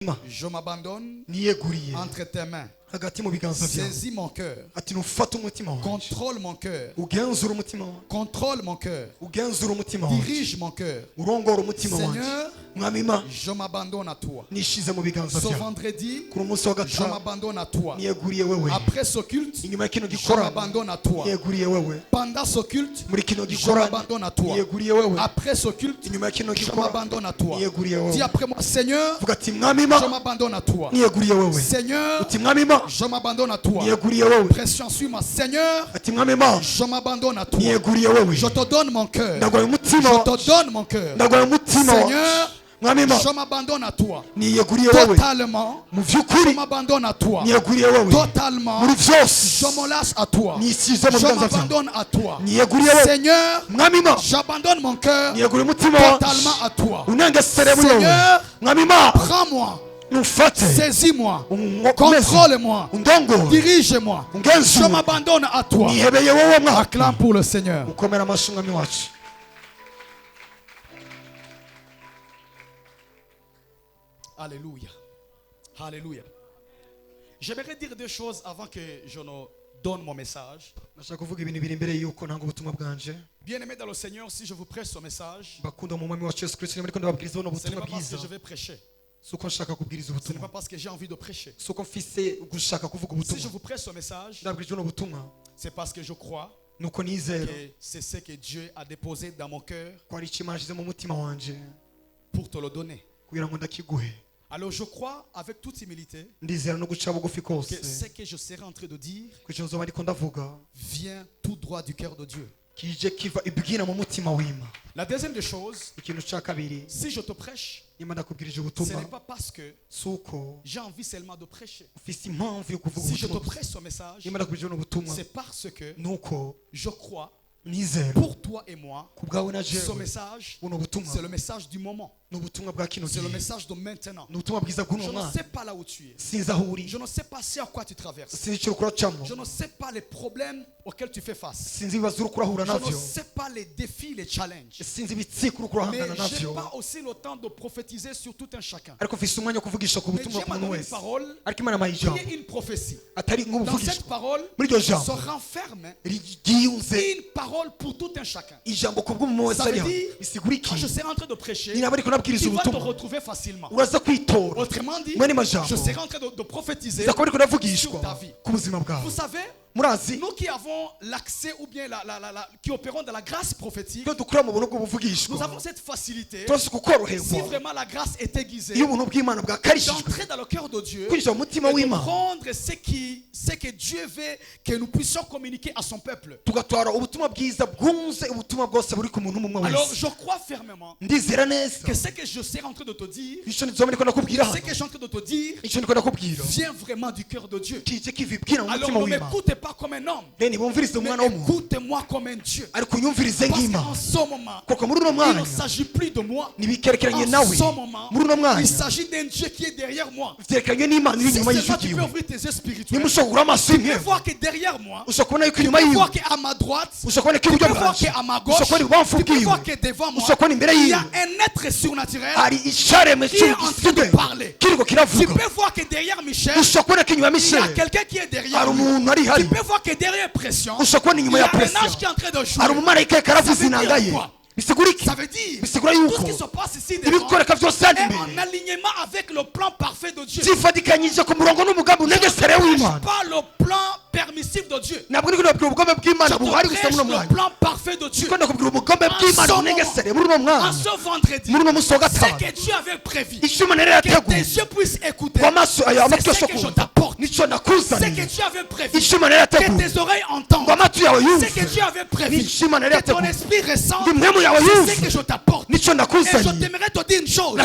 Je m'abandonne entre tes mains. Saisis mon cœur. Contrôle mon cœur. Contrôle mon cœur. Dirige mon cœur. Seigneur, je m'abandonne à toi. Ce vendredi, je m'abandonne à toi. Après ce culte, je m'abandonne à toi. Pendant ce culte, je m'abandonne à toi. Après ce culte, je m'abandonne à toi. Dis après moi, Seigneur, je m'abandonne à toi. Seigneur, je m'abandonne à toi. Pression sur moi. Seigneur, je m'abandonne à toi. Je te donne mon cœur. Je te donne mon cœur. Seigneur, je m'abandonne à toi. Totalement. Je m'abandonne à toi. Totalement. Je me lâche à toi. Je m'abandonne à toi. Seigneur, j'abandonne mon cœur totalement à toi. Seigneur, prends-moi. Saisis-moi, contrôle-moi, dirige-moi. Je m'abandonne à toi. Acclame pour le Seigneur. Alléluia. Alléluia. J'aimerais dire deux choses avant que je ne donne mon message. Bien-aimés dans le Seigneur, si je vous prêche ce message, ce n'est pas parce que je vais prêcher. Ce n'est pas parce que j'ai envie de prêcher. Si je vous prêche ce message, c'est parce que je crois que c'est ce que Dieu a déposé dans mon cœur pour te le donner. Alors je crois avec toute humilité que ce que je serai en train de dire vient tout droit du cœur de Dieu. La deuxième des choses, si je te prêche, ce n'est pas parce que j'ai envie seulement de prêcher. Si je te prêche ce message, c'est parce que je crois pour toi et moi, ce message, c'est le message du moment. C'est le message de maintenant. Je ne sais pas là où tu es. Je ne sais pas à quoi tu traverses. Je ne sais pas les problèmes auxquels tu fais face. Je ne sais pas les défis, les challenges. Mais je n'ai pas aussi le temps de prophétiser sur tout un chacun. Mais Dieu m'a donné une parole qui est une prophétie. Dans cette parole se renferme une parole pour tout un chacun. Ça veut dire, quand je serai en train de prêcher, tu vas te retrouver facilement. Autrement dit, je serai en train de prophétiser sur ta vie. Vous savez, nous qui avons l'accès ou bien qui opérons dans la grâce prophétique, nous avons cette facilité. Si vraiment la grâce est aiguisée, d'entrer dans le cœur de Dieu et de prendre ce que Dieu veut que nous puissions communiquer à son peuple. Alors je crois fermement que ce que je serai en train de te dire, ce que je suis en train de te dire, vient vraiment du cœur de Dieu. Alors ne m'écoutez pas comme un homme, mais écoutez-moi comme un Dieu. Parce qu'en ce moment, il ne s'agit plus de moi. En ce moment, il s'agit d'un Dieu qui est derrière moi. Si seulement tu peux ouvrir tes yeux spirituels, tu peux voir que derrière moi, tu peux voir qu'à ma droite, tu peux voir qu'à ma gauche, tu peux voir que devant moi, il y a un être surnaturel qui est en train de parler. Tu peux voir que derrière Michel, il y a quelqu'un qui est derrière lui. Tu peux voir que derrière Pression, il y a un ange qui est en train de jouer. Ça veut dire tout ce qui se passe ici devant est en alignement avec le plan parfait de Dieu. Je ne prêche pas le plan permissif de Dieu. Je prêche le plan parfait de Dieu. En ce vendredi, c'est que Dieu avait prévu que tes yeux puissent écouter. C'est ce que je t'apporte. C'est que Dieu avait prévu que tes oreilles entendent. C'est que Dieu avait prévu que ton esprit ressente. C'est ce que je t'apporte. Et je t'aimerais te dire une chose.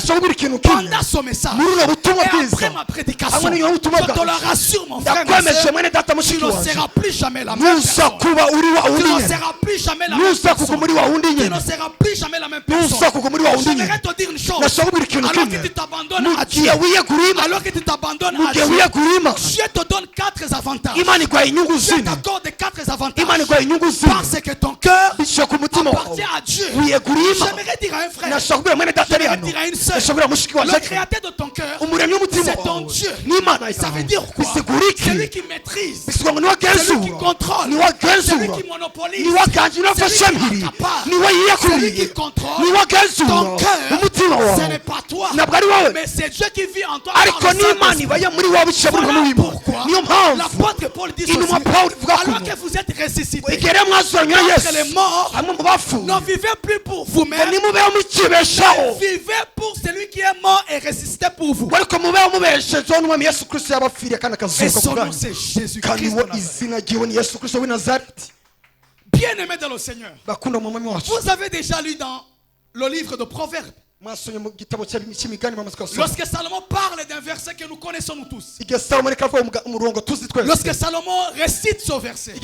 Pendant ce message et après ma prédication, je te le rassure, mon frère, tu ne seras plus jamais la même personne. Tu ne seras plus jamais la même personne. Tu ne seras plus jamais la même personne. J'aimerais te dire une chose. Alors que tu t'abandonnes à Dieu, alors que tu t'abandonnes à Dieu, Dieu te donne 4 avantages. Dieu t'accorde 4 avantages. avantages. Parce que ton cœur appartient à Dieu. J'aimerais dire à un frère, j'aimerais dire à une sœur, le créateur de ton cœur, c'est ton Dieu. Ça veut dire quoi? C'est lui qui maîtrise, c'est lui qui contrôle, c'est lui qui monopolise, c'est lui qui accapare, c'est lui qui contrôle. Ton cœur, ce n'est pas toi, mais c'est Dieu qui vit en toi. Voilà pourquoi l'apôtre Paul dit ceci: alors que vous êtes ressuscités entre les morts, ne vivez plus pour vous-même, mais vivez pour celui qui est mort et ressuscité pour vous. Et son nom c'est Jésus-Christ. Bien-aimé dans le Seigneur, vous avez déjà lu dans le livre de Proverbes, lorsque Salomon parle d'un verset que nous connaissons nous tous, lorsque Salomon récite ce verset,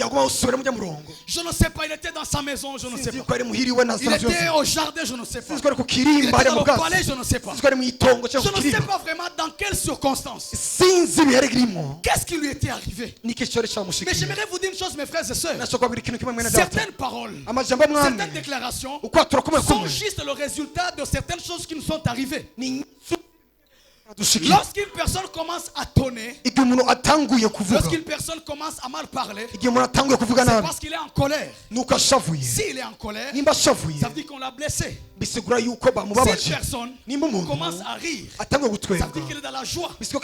je ne sais pas, il était dans sa maison, je ne sais pas, il était au jardin, je ne sais pas, il était dans le palais, je ne sais pas, je ne sais pas vraiment dans quelles circonstances, qu'est-ce qui lui était arrivé. Mais j'aimerais vous dire une chose, mes frères et sœurs: certaines paroles, certaines déclarations sont juste le résultat de certaines choses qui nous sont arrivées. Lorsqu'une personne commence à tonner, lorsqu'une personne commence à mal parler, c'est parce qu'il est en colère. S'il est en colère, ça veut dire qu'on l'a blessé. Si une personne commence à rire, ça veut dire qu'il est dans la joie. S'il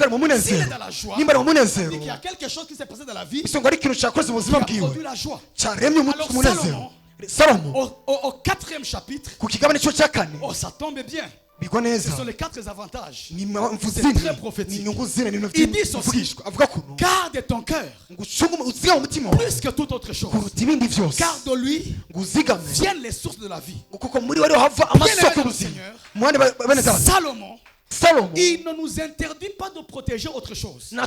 est dans la joie, ça veut dire qu'il y a quelque chose qui s'est passé dans la vie qui a produit la joie. Alors Salomon, au 4e chapitre, ça tombe bien. Ce sont les 4 avantages. C'est très prophétique. Il dit ceci: garde ton cœur plus que toute autre chose, car de lui viennent les sources de la vie. Salomon, il ne nous interdit pas de protéger autre chose. Mais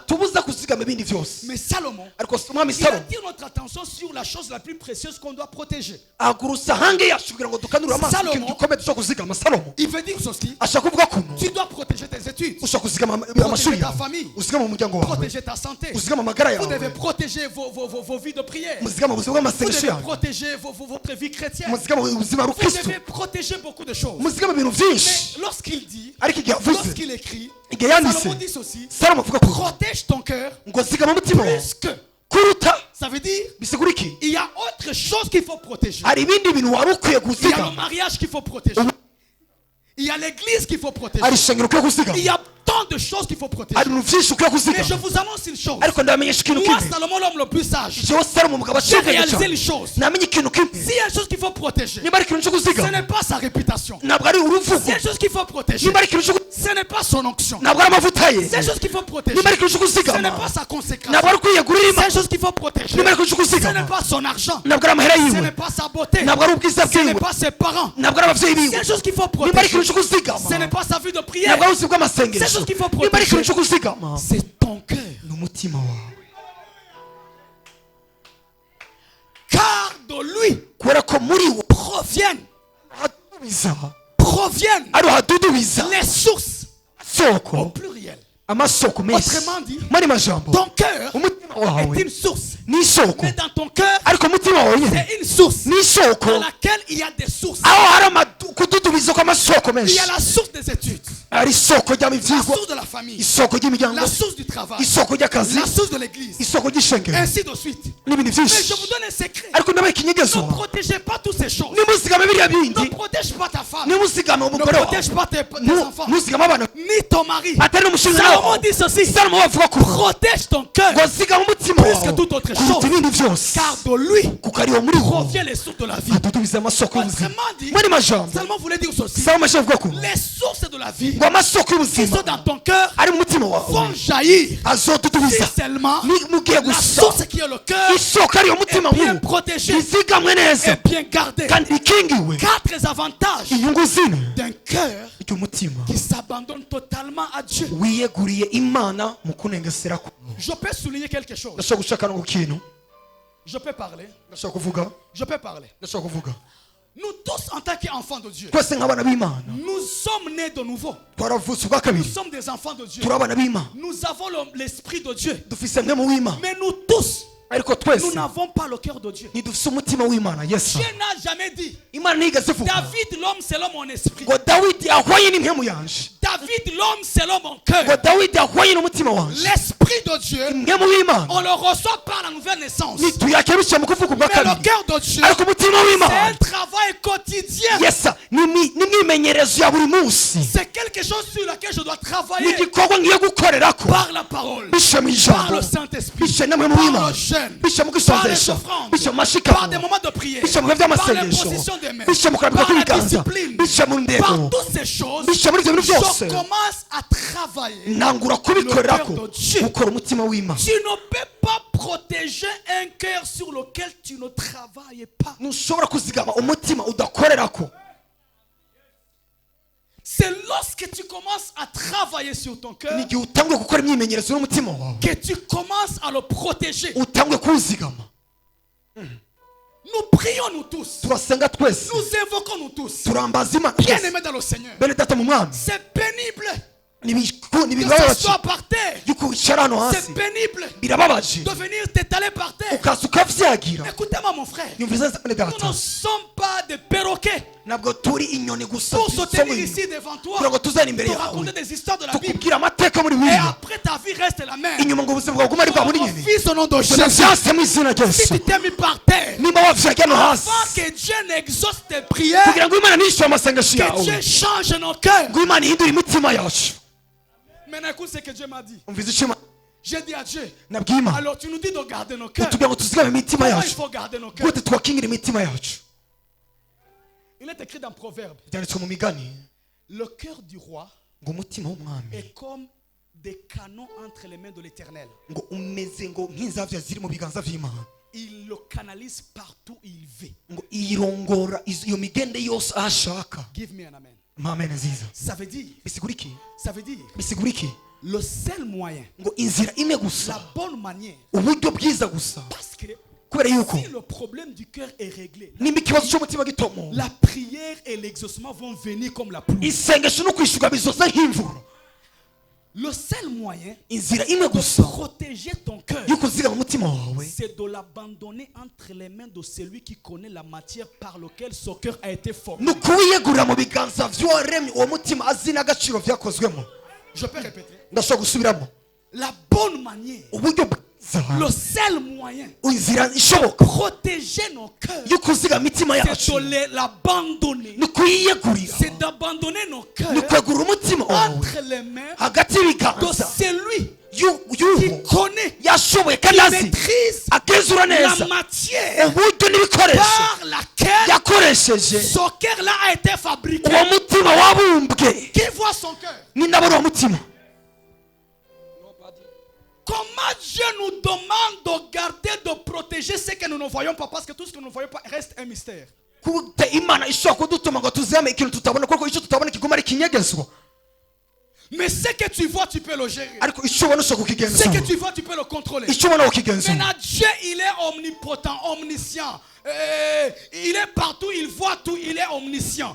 Salomon, il attire notre attention sur la chose la plus précieuse qu'on doit protéger. Salomon, il veut dire ceci: tu dois protéger tes études, protéger ta famille, protéger ta santé. Vous devez protéger vos vies de prière. Vous devez protéger votre vie chrétienne. Vous devez protéger beaucoup de choses. Mais lorsqu'il dit, lorsqu'il écrit, Salomon dit ceci: protège ton cœur plus que. Ça veut dire il y a autre chose qu'il faut protéger. Il y a le mariage qu'il faut protéger. Il y a l'église qu'il faut protéger. Il y a tant de choses qu'il faut protéger. Mais je vous annonce une chose: moi, Salomon, l'homme le plus sage, j'ai réalisé une chose. S'il y a une chose qu'il faut protéger, ce n'est pas sa réputation. S'il y a une chose qu'il faut protéger, ce n'est pas son onction. S'il y a une chose qu'il faut protéger, ce n'est pas sa consécration. S'il y a une chose qu'il faut protéger, ce n'est pas son argent. Ce n'est pas sa beauté. Ce n'est pas ses parents. S'il y a une chose qu'il faut protéger, ce n'est pas sa vie de prière. C'est la chose qu'il faut protéger. C'est ton cœur. Car de lui proviennent les sources au pluriel. Autrement dit, ton cœur est une source. Mais dans ton cœur, c'est une source dans laquelle il y a des sources. Il y a la source des études, la source de la famille, la source du travail, la source de l'église, ainsi de suite. Mais je vous donne un secret: ne protégez pas toutes ces choses. Ne protège pas ta femme, ne protège pas tes enfants, ni ton mari. Salomon dit ceci: protège ton cœur plus que toute autre chose, car de lui provient les sources de la vie. Autrement dit, Salomon voulait dire ceci: les sources de la vie qui sont dans ton cœur vont jaillir si seulement la source qui est le cœur est bien protégée et bien gardée. 4 avantages d'un cœur qui s'abandonne totalement à Dieu. Je peux souligner quelque chose. Je peux parler. Je peux parler. Nous tous, en tant qu'enfants de Dieu, nous sommes nés de nouveau. Nous sommes des enfants de Dieu. Nous avons l'esprit de Dieu. Mais nous tous, Nous n'avons pas le cœur de Dieu. Dieu n'a jamais dit David l'homme selon mon esprit. David l'homme selon mon cœur. L'esprit de Dieu, on le reçoit par la nouvelle naissance. Mais le cœur de Dieu, c'est un travail quotidien. C'est quelque chose sur lequel je dois travailler par la parole, par le Saint-Esprit, par le jeûne, par les souffrances, par des moments de prière, par les positions des mains, par la discipline, par toutes ces choses. Je commence à travailler le cœur de Dieu. Tu ne peux pas protéger un cœur sur lequel tu ne travailles pas. C'est lorsque tu commences à travailler sur ton cœur que tu commences à le protéger. Nous prions nous tous. Nous invoquons nous tous. Bien aimés dans le Seigneur. C'est pénible de s'asseoir par terre. C'est pénible de venir t'étaler par terre. Écoutez-moi mon frère. Nous ne sommes pas des perroquets pour se tenir ici devant toi, te raconter des histoires de la Bible, et après ta vie reste la même. Mon fils au nom de Jésus, si tu t'es mis par terre avant que Dieu n'exauce tes prières, que Dieu change nos cœurs. Maintenant écoute ce que Dieu m'a dit. J'ai dit à Dieu, alors tu nous dis de garder nos cœurs. Comment il faut garder nos cœurs? Il est écrit dans Proverbe, le cœur du roi est comme des canons entre les mains de l'Éternel. Il le canalise partout où il veut. Give me an amen. Ça veut dire le seul moyen, la bonne manière, parce que si le problème du cœur est réglé, la prière et l'exaucement vont venir comme la pluie. Le seul moyen de protéger ton cœur, c'est de l'abandonner entre les mains de celui qui connaît la matière par laquelle son cœur a été formé. Je peux répéter. La bonne manière, le seul moyen de protéger nos cœurs, c'est de l'abandonner. C'est d'abandonner nos cœurs entre les mains de celui qui connaît, qui maîtrise la matière par laquelle son cœur-là a été fabriqué. Qui voit son cœur? Comment Dieu nous demande de garder, de protéger ce que nous ne voyons pas, parce que tout ce que nous ne voyons pas reste un mystère. Mais ce que tu vois, tu peux le gérer. Ce que tu vois, tu peux le contrôler. Maintenant, Dieu, il est omnipotent, omniscient. Il est partout, il voit tout, il est omniscient.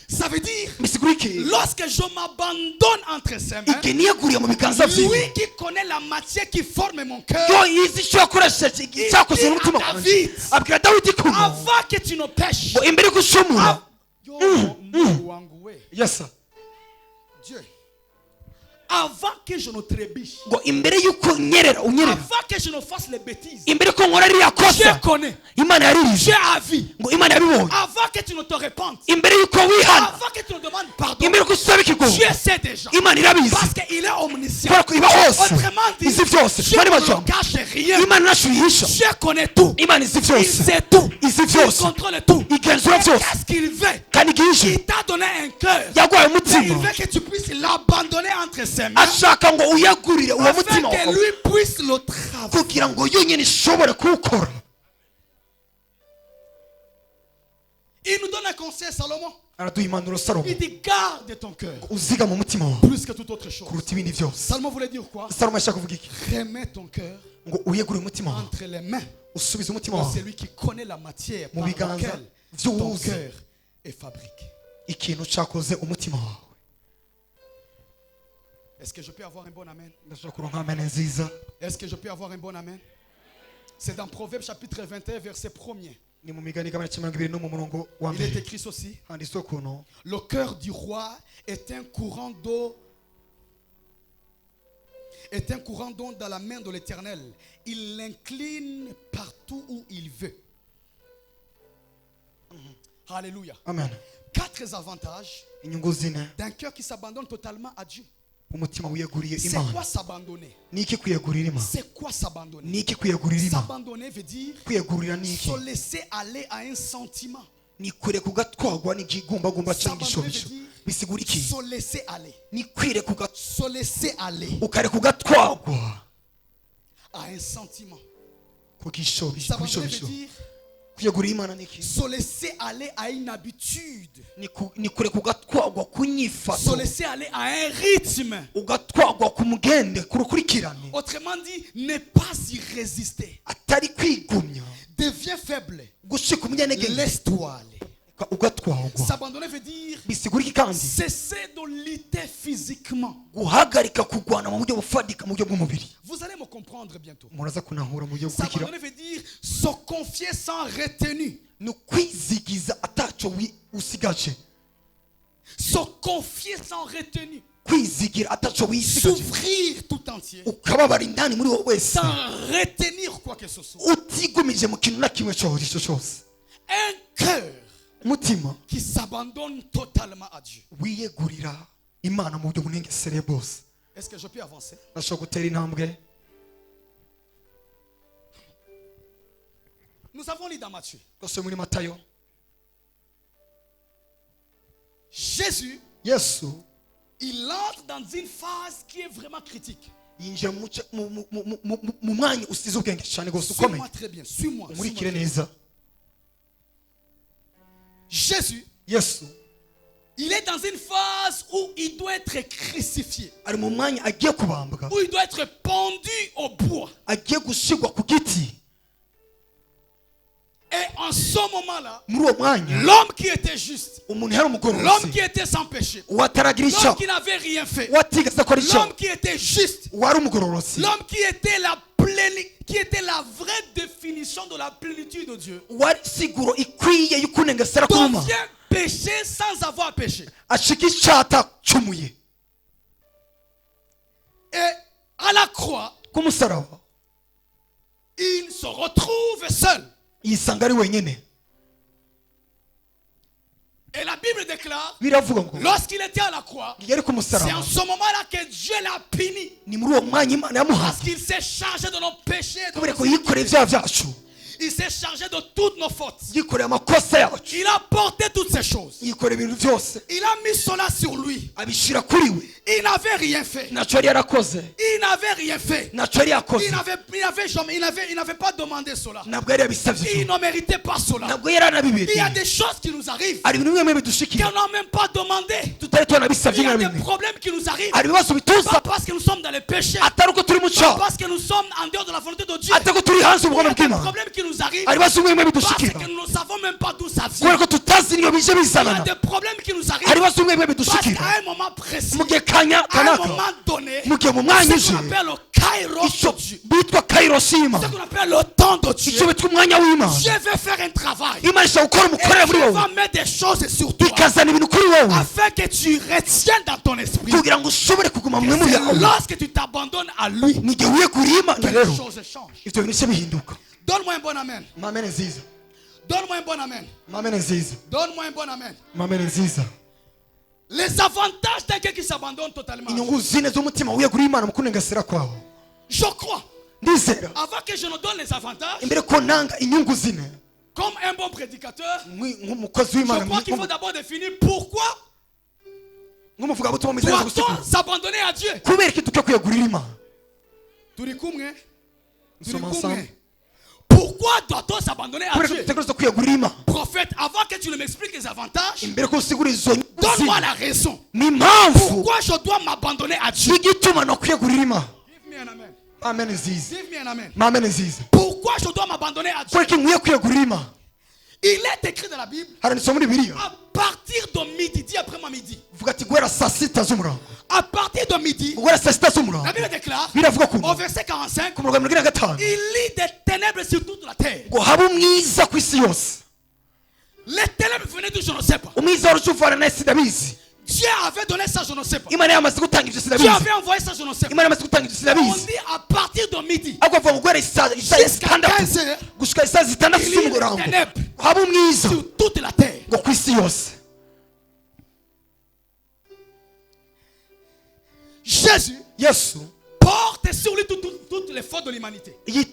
Ça veut dire, lorsque je m'abandonne entre ses mains, lui qui connaît la matière qui forme mon cœur, il dit à David, avant que tu ne pêches, Dieu, avant que je ne trébuche, avant que je ne fasse les bêtises, Dieu connaît, Dieu a vu, avant que tu ne te répandes, avant que tu ne demandes pardon, Dieu sait déjà, parce qu'il est omniscient. Autrement dit, Dieu ne cache rien, Dieu connaît tout, il sait tout, il contrôle tout. Qu'est-ce qu'il veut? Il t'a donné un cœur, il veut que tu puisses l'abandonner entre ses mains, afin que lui puisse le travailler. Il nous donne un conseil, Salomon. Il dit garde ton cœur plus que toute autre chose. Salomon voulait dire quoi? Remets ton cœur entre les mains de celui qui connaît la matière par laquelle ton cœur est fabriqué. Est-ce que je peux avoir un bon amen? Est-ce que je peux avoir un bon amen? C'est dans Proverbes chapitre 21 verset 1er. Il est écrit ceci. Le cœur du roi est un courant d'eau dans la main de l'Éternel. Il l'incline partout où il veut. Alléluia. Amen. 4 avantages d'un cœur qui s'abandonne totalement à Dieu. C'est quoi s'abandonner? C'est quoi s'abandonner? S'abandonner veut dire se laisser aller à un sentiment. S'abandonner veut dire se laisser aller. Se laisser aller à un sentiment. S'abandonner veut dire se laisser aller à une habitude. Se laisser aller à un rythme. Autrement dit, ne pas y résister. Deviens faible. Laisse-toi aller. S'abandonner veut dire cesser de lutter physiquement. Vous allez me comprendre bientôt. S'abandonner veut dire se confier sans retenue. Se confier sans retenue. S'ouvrir tout entier sans retenir quoi que ce soit. Un cœur qui s'abandonne totalement à Dieu. Est-ce que je peux avancer? Nous avons lu dans Matthieu. Jésus, il entre dans une phase qui est vraiment critique. Suis-moi très bien, suis-moi. Jésus, il est dans une phase où il doit être crucifié, où il doit être pendu au bois. Et en ce moment-là, l'homme qui était juste, l'homme qui était sans péché, l'homme qui n'avait rien fait, l'homme qui était juste, l'homme qui était la vraie définition de la plénitude de Dieu, devient péché sans avoir péché. Et à la croix, il se retrouve seul. Et la Bible déclare, lorsqu'il était à la croix, c'est en ce moment-là que Dieu l'a puni. Parce qu'il s'est chargé de nos péchés. Il s'est chargé de toutes nos fautes. Il a porté toutes ces choses. Il a mis cela sur lui. Il n'avait rien fait. Il n'avait rien fait. Il n'avait pas demandé cela. Il ne méritait pas cela. Il y a des choses qui nous arrivent qu'on n'a même pas demandé. Il y a des problèmes qui nous arrivent pas parce que nous sommes dans le péché, pas parce que nous sommes en dehors de la volonté de Dieu. Il y a des problèmes qui nous arrivent parce que nous ne savons même pas d'où ça vient. Il y a des problèmes qui nous arrivent parce qu'à un moment précis, à un moment donné, ce qu'on appelle le kairos de Dieu, ce qu'on appelle le temps de Dieu, Dieu veut faire un travail et Dieu va mettre des choses sur toi afin que tu retiennes dans ton esprit que lorsque tu t'abandonnes à lui, les choses changent. Donne-moi un bon amen. Donne-moi un bon amen. Donne-moi un bon amen. Les avantages d'un cœur qui s'abandonne totalement. Je crois, avant que je ne donne les avantages, comme un bon prédicateur, je crois qu'il faut d'abord définir pourquoi doit-on s'abandonner à Dieu. Pourquoi doit-on s'abandonner à Dieu? Prophète, avant que tu ne m'expliques les avantages, donne-moi la raison. Pourquoi je dois m'abandonner à Dieu? Give me an amen. Give me an amen. Pourquoi je dois m'abandonner à Dieu? Il est écrit dans la Bible, à partir de midi, dit après ma midi, À partir de midi, la Bible déclare au verset 45, il lit des ténèbres sur toute la terre. Les ténèbres venaient d'où je ne sais pas. Dieu avait donné ça, je ne sais pas. Dieu avait envoyé ça, je ne sais pas. On dit à partir de midi jusqu'à 15 heures, il lit des ténèbres sur toute la terre. Jésus porte sur lui toutes les fautes de l'humanité. Les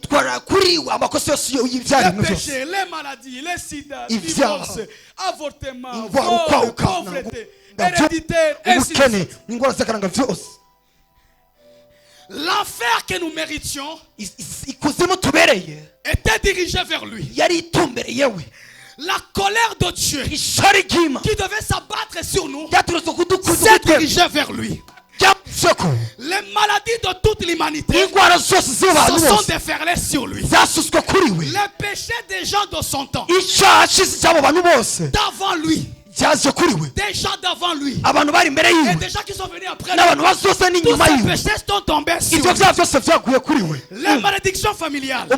péchés, les maladies, les sida, les divorces, avortement, vol, pauvreté, héréditaire, ainsi de suite. L'enfer que nous méritions était dirigé vers lui. La colère de Dieu qui devait s'abattre sur nous s'est dirigée vers lui. Les maladies de toute l'humanité se sont déferlées sur lui. Les péchés des gens de son temps, d'avant lui, des gens d'avant lui et des gens qui sont venus après lui, tous ces péchés sont tombés sur lui. Les malédictions familiales, les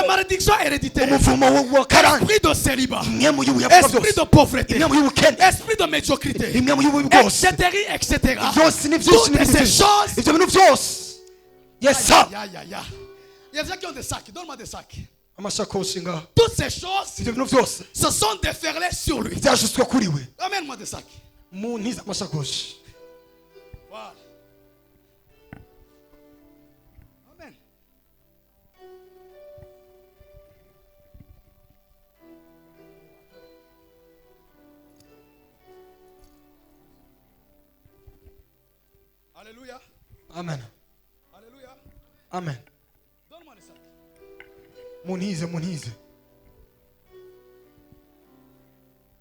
malédictions héréditaires, esprit de célibat, esprit de pauvreté, esprit de médiocrité, etc. Toutes ces choses. Il y a des gens qui ont des sacs. Donne-moi des sacs. Toutes ces choses se sont déferlées sur lui. Amène-moi des sacs. Voilà. Amen. Alléluia. Amen. Alléluia. Amen. Donne-moi les sacs. Munize.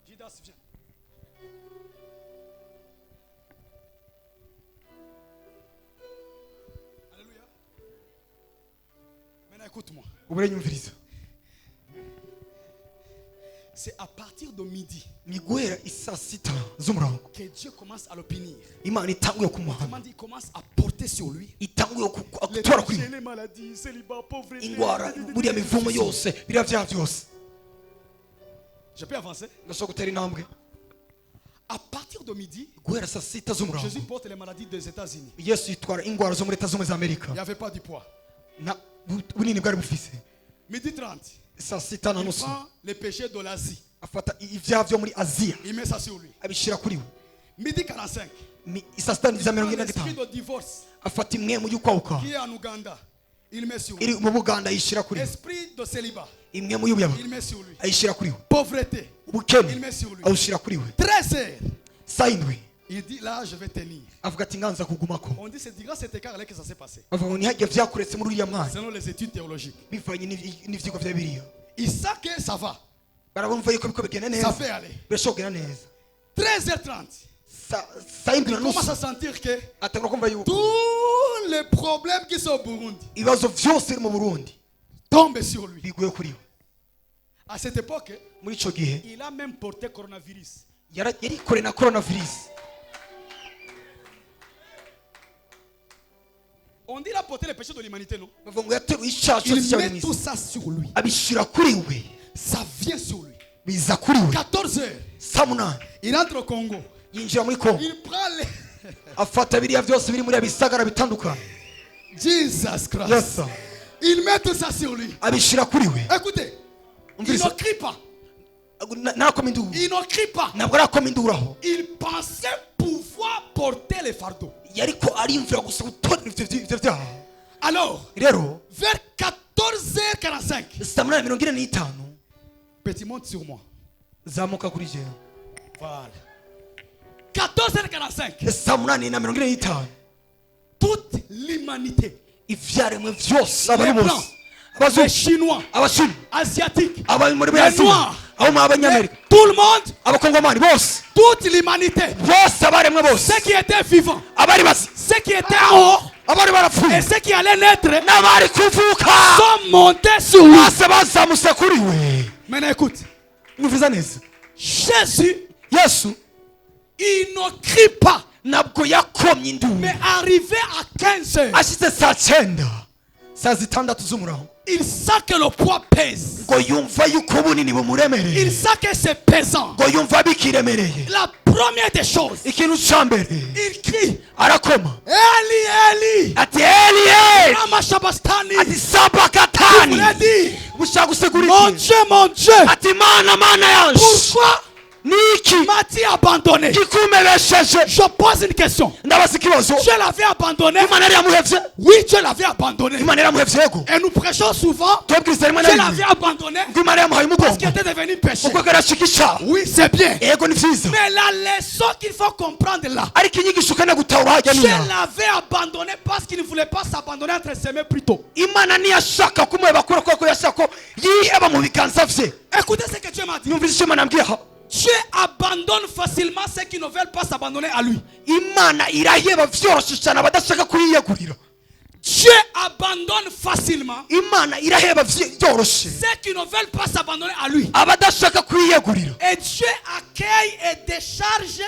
Judas, viens. Alléluia. Maintenant écoute-moi. C'est à partir de midi que Dieu commence à le punir. Il commence à porter sur lui les péchés, les maladies, célibat, pauvreté. Je peux avancer? À partir de midi, Jésus porte les maladies des États-Unis. Il n'y avait pas du poids. Midi 30. Il prend les péchés de l'Asie. Il met ça sur lui. Midi 45. L'esprit de divorce qui est en Ouganda, il met sur lui. Esprit de célibat, il met sur lui. Pauvreté, il met sur lui. 13 heures. Il dit là je vais tenir. On dit c'est durant cet écart là que ça s'est passé. Selon les études théologiques. Il sait que ça va. Ça fait aller. 13h30. Il commence à sentir que tous les problèmes qui sont au Burundi tombent sur lui. À cette époque, il a même porté coronavirus. On dit qu'il a porté les péchés de l'humanité, non? Il met tout ça sur lui. Ça vient sur lui. 14 heures. Il entre au Congo. Il prend les... Jesus Christ. Yes, il met tout ça sur lui. Écoutez, il ne crie pas. Il ne crie pas. Il pensait pouvoir porter les fardeaux. Alors, vers 14h45, petit monte sur moi. Voilà. 14h45. Toute l'humanité, les Blancs, les Chinois, Asiatiques, les Noirs, tout le monde, toute l'humanité, ceux qui étaient vivants, ceux qui étaient morts, et ceux qui allaient naître sont montés sur lui. Maintenant écoute, Jésus, il ne crie pas. nabwo yakomye induru. Mais arrivé à 15 heures, ashyize saa 9 saa 6 z'umurango, il sent que le poids pèse. ngo yumva yuko ubunini bumuremereye, Il sent que c'est pesant. ngo yumva bikiremereye. La première des choses, ikintu cya mbere il crie, arakoma Eli, Eli, ati Eliye, Rama Shabastani. ati sabakatani. Il voulait dire, bushaka gusigura mon iki? Dieu, mon Dieu, ati mana yanjye, pourquoi niki m'as-tu abandonné? kikumebesheje? Je pose une question. ndabaza ikibazo. Dieu l'avait abandonné? imana yari yamuhevye? Oui, Dieu l'avait abandonné. imana yaramuhevye yego. Et nous prêchons souvent, tubwiriza rimwe na Dieu rimwe l'avait abandonné ngo imana yamuhaye parce qu'il umugongo était devenu péché. kuko garashika icyaha. Oui, c'est bien. yego ni vyiza, Mais la leçon qu'il faut comprendre là, ariko inyigisho ukene gutahura hajya Dieu niya. l'avait abandonné parce qu'il ne voulait pas s'abandonner entre ses mains plus tôt. imana ntiyashaka kumuheba kubera ko yashaka ko yiheba mu biganza vye. Écoutez ce que Dieu m'a dit. yumvise icyo imana yambwiye aha. Dieu abandonne facilement ceux qui ne veulent pas s'abandonner à lui. imana iraheba vyoroshe cyane abadashaka kuyiyegurira. Dieu abandonne facilement imana iraheba vyoroshe ceux qui ne veulent pas s'abandonner à lui. abadashaka kuyiyegurira. Et Dieu accueille et décharge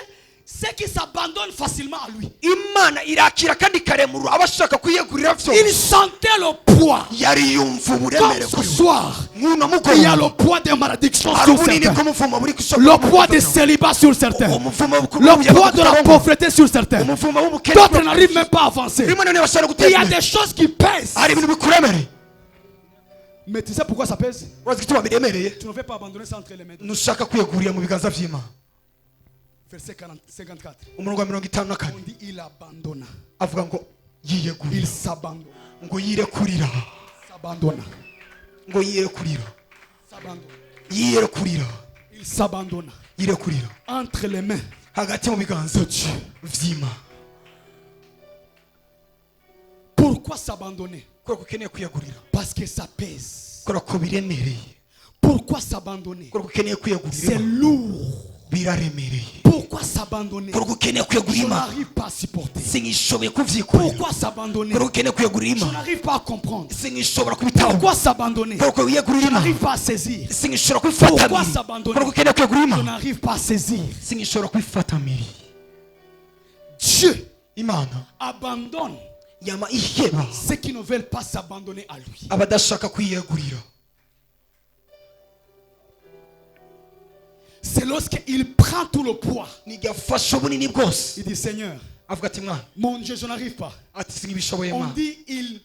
ceux qui s'abandonnent facilement à lui. imana irakira kandi ikaremura abashaka kuyiyegurira Il vyoroshe. sentait le poids. yari yumva Comme uburemere ce kuri we. soir, nk'uno il y a le mugoroba poids des malédictions hari sur ubunini certains. bw'umuvumo buri Le poids des célibats sur certains. umuvumo Le poids de la pauvreté sur certains. umuvumo w'ubukene. D'autres n'arrivent même pas à avancer. imana niyo bashaka Il y gutera a imbere. des choses qui pèsent. hari ibintu bikuremere. Mais tu sais pourquoi ça pèse? urazi igituma biremereye? Tu ne veux pas abandonner ça entre les mains. ntushaka kwiyegurira mu biganza vy'imana. Verset 54. umurongo wa 54 On dit il abandonna. avuga ngo Il yiyegurira, s'abandonne. ngo yirekurira, S'abandonna. ngo yirekurira, S'abandonne. yirekurira, Il s'abandonna. yirekurira Entre les mains hagati mu biganza de Dieu. vy'imana. Pourquoi s'abandonner? kubera ko ukeneye kwiyegurira, Parce que ça pèse. kubera ko biremereye, Pourquoi s'abandonner? kubera ko ukeneye C'est kwiyegurira, lourd. biraremereye. Pourquoi s'abandonner? kubera ko ukeneye Je kwiyegurira imana, n'arrive pas à supporter. sinyishoboye kuvyikorera. Pourquoi s'abandonner? kubera ko ukeneye kwiyegurira Je imana, n'arrive pas à comprendre. sinyishobora kubitahura. Pourquoi s'abandonner? kubera ko wiyegurira Je imana, n'arrive pas à saisir. sinyishobora kubifata Pourquoi miri. s'abandonner? kubera ko ukeneye kwiyegurira Je imana, n'arrive pas à saisir. sinyishobora kubifata miri. Dieu imana abandonne yama iheba ceux qui ne veulent pas s'abandonner à lui. abadashaka kwiyegurira. C'est lorsqu'il prend tout le poids. nigafasha ubunini bwose Il dit Seigneur, avuga ati mwana, mon Dieu, je n'arrive pas. ati sinkibishoboye On mwana, dit il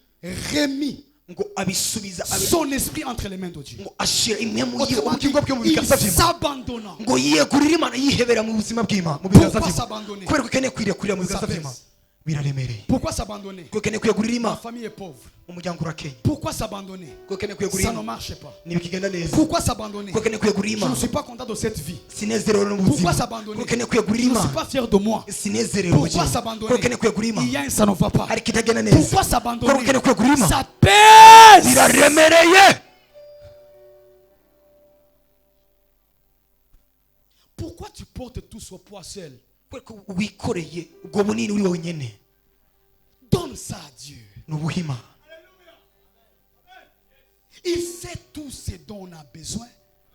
remit ngo abisubiza son esprit entre les mains de Dieu. ngo ashira imwe mu Autrement dit, ubugingo bwe mu il biganza vy'imana, s'abandonnant. ngo yiyegurira imana, yihebera mu buzima bw'imana, mu biganza Pourquoi vy'imana. s'abandonner? kubera ko ukeneye kwirekurira mu biganza Ça vy'imana, pèse. biraremereye. Pourquoi s'abandonner? kuko ukeneye kwiyegurira Ma imana, famille est pauvre. umuryango urakenya. Pourquoi s'abandonner? kuko ukeneye kwiyegurira Ça ne imana, marche pas. ntibikigenda neza. Pourquoi s'abandonner? kuko ukeneye kwiyegurira Je ne imana, suis pas content de cette vie. sinezerewe Pourquoi n'ubuzima. s'abandonner? kuko ukeneye Je kwiyegurira ne suis imana, pas fier de moi. sinezerewe Pourquoi ubugingo. s'abandonner? kuko ukeneye kwiyegurira Il y imana, a un ça ne va pas. hari ikitagenda neza. Pourquoi kuko s'abandonner? ukeneye kwiyegurira imana, Ça pèse. biraremereye. Pourquoi tu portes tout ce poids seul? kubera ko wikoreye ubwo bunini uri wenyine. Donne ça à Dieu. ni ubuhima. Il sait tout ce dont on a besoin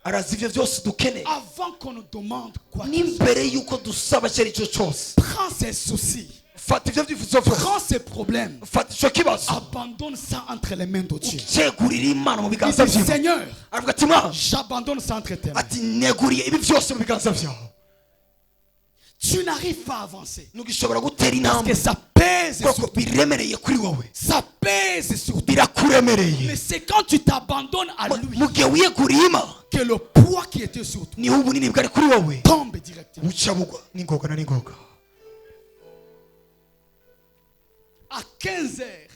arazi ivyo vyose dukeneye avant qu'on nous demande quoi. que ce soit. n'imbere y'uko dusaba icyo ari cyo cyose. Prends ses soucis. fata ivyo byifuzo vyose, Prends ses problèmes. fata icyo kibazo, Abandonne ça entre les mains de Dieu. ucyegurire imana mu Il biganza dit, vyawe. Seigneur, aravuga ati mwana, j'abandonne ça entre tes mains. ati neguriye ibi byose mu biganza vyawe. Tu n'arrives pas à avancer. ntugishobora gutera Parce que intambwe ça pèse kuko sur toi. biremereye kuri wowe, Ça pèse sur toi. birakuremereye. Mais c'est quand tu t'abandonnes à lui mu gihe wiyeguriye imana, que le poids qui était sur toi niho ubunini bwari kuri wowe tombe directement. buca bugwa n'ingoga na n'ingoga. À 15 heures,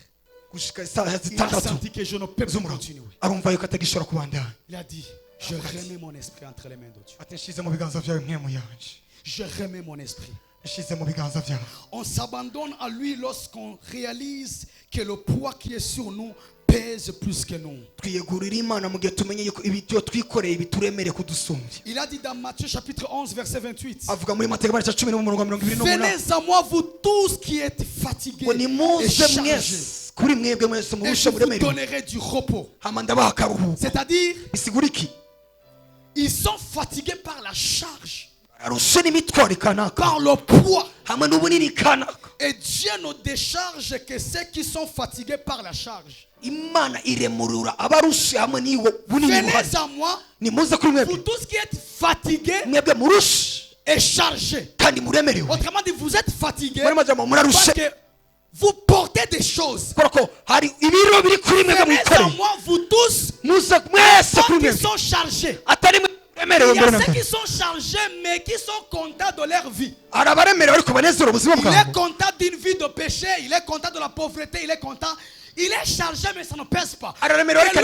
gushika isaha il a zitandatu senti que je ne peux plus z'umurango continuer. arumva yuko atagishobora kubandanya. Il a dit, je remets mon esprit entre les mains de Dieu. ati nshize mu biganza vyawe nk'emu yanje, Je remets mon esprit. nshize mu biganza vyawe. On s'abandonne à lui lorsqu'on réalise que le poids qui est sur nous pèse plus que nous. twiyegurira imana mu gihe tumenye yuko ibyo twikoreye bituremere kudusumbya. Il a dit dans Matthieu chapitre 11 verset 28. avuga muri Mateka 10 n'umurongo wa 28. Venez à moi vous tous qui êtes fatigués ngo et nimuze chargés mwese kuri mwebwe mwese et murusha je vous muremerewe, donnerai du repos. hama ndabaha akaruhuko. C'est-à-dire, bisigura iki? ils sont fatigués par la charge par le poids. Et Dieu ne décharge que ceux qui sont fatigués par la charge. Venez à moi, vous tous qui êtes fatigués et chargés. Autrement dit, vous êtes fatigués parce que vous portez des choses. Venez à moi, vous tous qui sont chargés. Il y a ceux qui sont chargés mais qui sont contents de leur vie. Il est content d'une vie de péché, il est content de la pauvreté, il est content. Il est chargé mais ça ne pèse pas. Et lorsque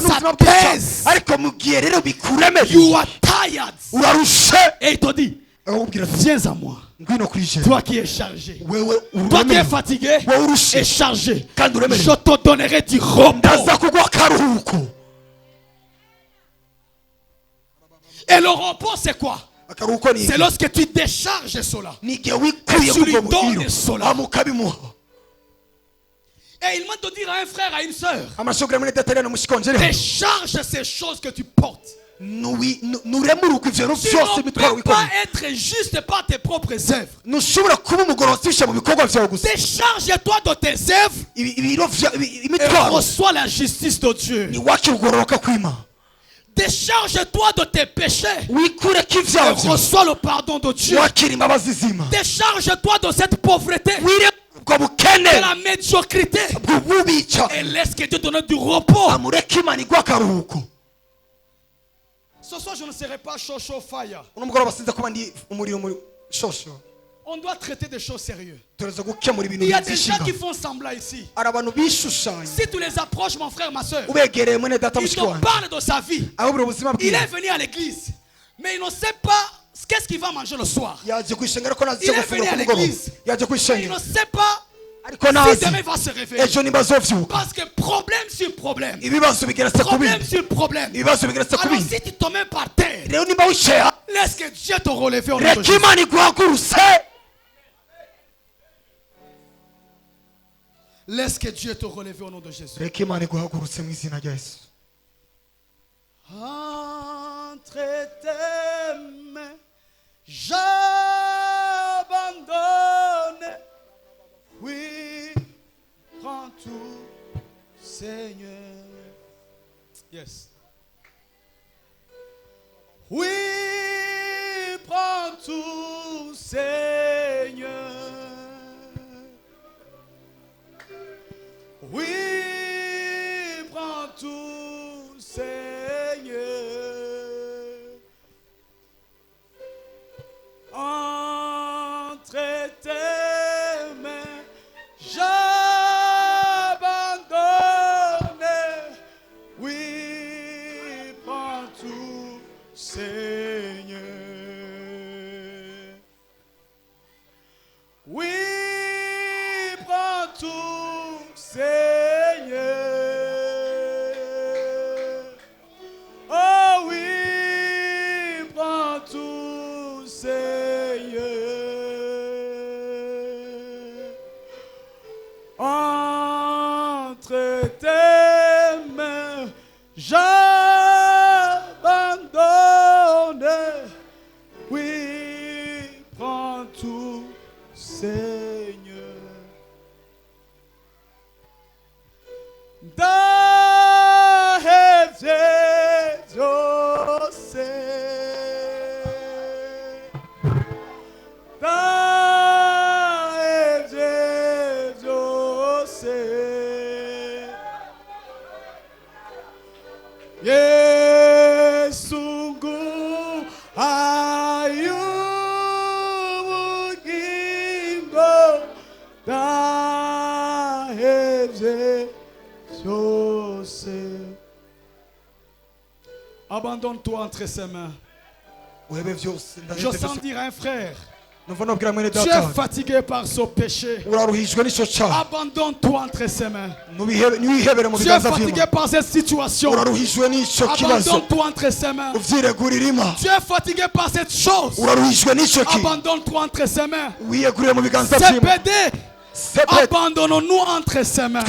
ça pèse, you are tired. Et il te dit, viens à moi. Toi qui es chargé, toi qui es fatigué et chargé, je te donnerai du repos. Et le repos, c'est quoi? C'est lorsque tu décharges cela. Et tu lui donnes cela. Et il m'a de dire à un frère, à une soeur, décharge ces choses que tu portes. Tu ne peux pas être juste par tes propres œuvres. Décharge-toi de tes œuvres et reçois la justice de Dieu. Décharge-toi de tes péchés et reçois le pardon de Dieu. Décharge-toi de cette pauvreté, de la médiocrité, et laisse que Dieu te donne du repos. Ce soir, je ne serai pas chaud fire. On doit traiter des choses sérieuses. Il y a des gens qui font semblant ici. Si tu les approches, mon frère, ma soeur, ils te parlent de sa vie. Il est venu à l'église, mais il ne sait pas qu'est-ce qu'il va manger le soir. Il est venu à l'église, mais il ne sait pas si demain va se réveiller. Parce que problème sur problème, problème sur problème. Alors si tu te mets par terre, laisse que Dieu te relève au nom de Jésus. Laisse que Dieu te relève au nom de Jésus. Entre tes mains, j'abandonne. Oui, prends tout, Seigneur. Yes. Oui, prends tout, Seigneur. Oui, prends tout, Seigneur. Entre tes mains, j'abandonne. Oui, prends tout, Seigneur. Oui, prends tout, Seigneur. Oh oui, prends tout, Seigneur. Entre tes mains, j'abandonne. Oui, prends tout, Seigneur. Yesungu ayubugingo dahevye jose. Abandonne-toi entre ses mains. Je sens dire à un frère, tu es fatigué par ce péché. Abandonne-toi entre ses mains. Tu es fatigué par cette situation. Abandonne-toi entre ses mains. Tu es fatigué par cette chose. Abandonne-toi entre ses mains. CPD, abandonnons-nous entre ses mains.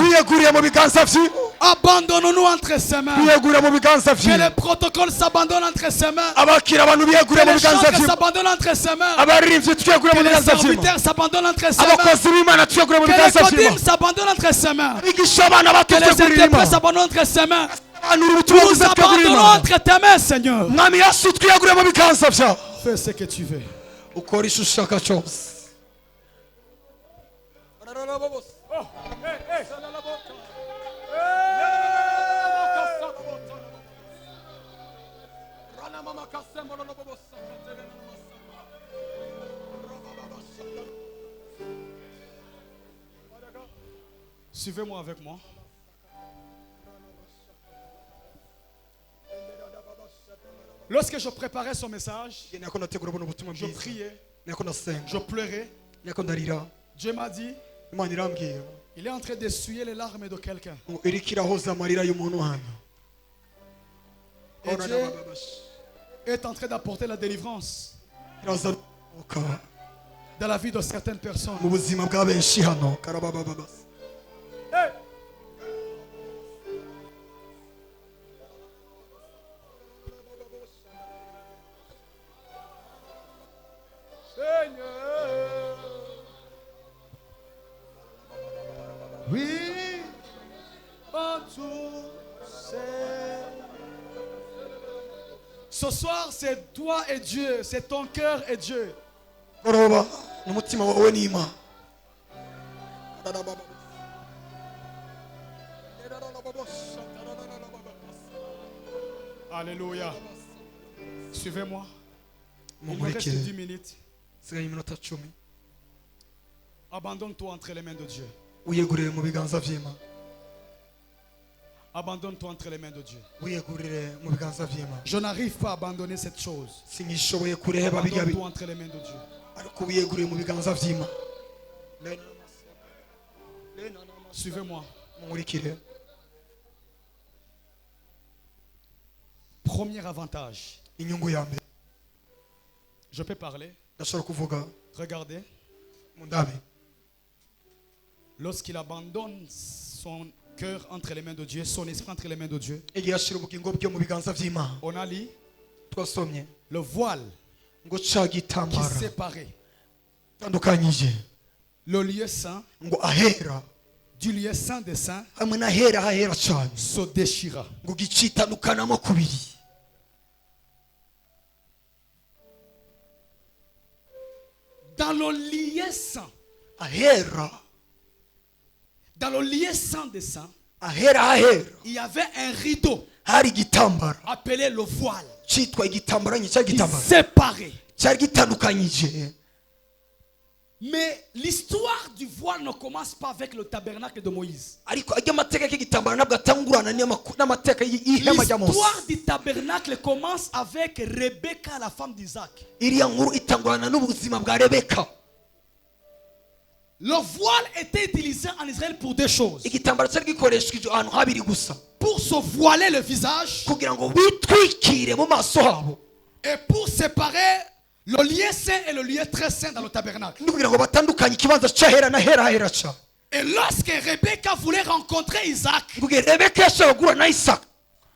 Abandonnons-nous entre ses mains. twiyegurire mu biganza Que vyiwe les protocoles s'abandonnent entre ses mains. abakira abantu biyegurire Que mu les biganza chants vyiwe s'abandonnent entre ses mains. abaririmbyi twiyegurire Que mu les biganza vyiwe serviteurs s'abandonnent entre ses mains. abakozi b'imana twiyegurire mu Que les biganza vyiwe codymes s'abandonnent entre ses mains. abigisha abana bato Que les twiyegurire interprètes imana s'abandonnent entre ses mains. abantu ubutumwa Nous bwiza twiyegurire abandonnons imana entre tes mains, Seigneur. mwami yesu twiyegurire mu biganza vyawe Fais ce que tu veux. ukora icyo ushaka cyose Suivez-moi avec moi. Lorsque je préparais son message, je priais, je pleurais. Dieu m'a dit, il est en train d'essuyer les larmes de quelqu'un. Et Dieu est en train d'apporter la délivrance dans la vie de certaines personnes. Oui, en tout ce soir, c'est toi et Dieu, c'est ton cœur et Dieu. Alléluia. Suivez-moi. Il me reste 10 minutes. Abandonne-toi entre les mains de Dieu. Abandonne-toi entre les mains de Dieu. Je n'arrive pas à abandonner cette chose. Abandonne-toi entre les mains de Dieu. Suivez-moi. Premier avantage. Je peux parler. Regardez. Lorsqu'il abandonne son cœur entre les mains de Dieu, son esprit entre les mains de Dieu, on a lu le voile qui séparait le lieu saint du lieu saint des saints se déchira. Dans le lieu saint, dans le lieu saint des saints, il y avait un rideau appelé le voile qui séparait. Mais l'histoire du voile ne commence pas avec le tabernacle de Moïse. L'histoire du tabernacle commence avec Rebecca, la femme d'Isaac. Le voile était utilisé en Israël pour deux choses. Pour se voiler le visage et pour séparer le lieu saint et le lieu très saint dans le tabernacle. Et lorsque Rebecca voulait rencontrer Isaac,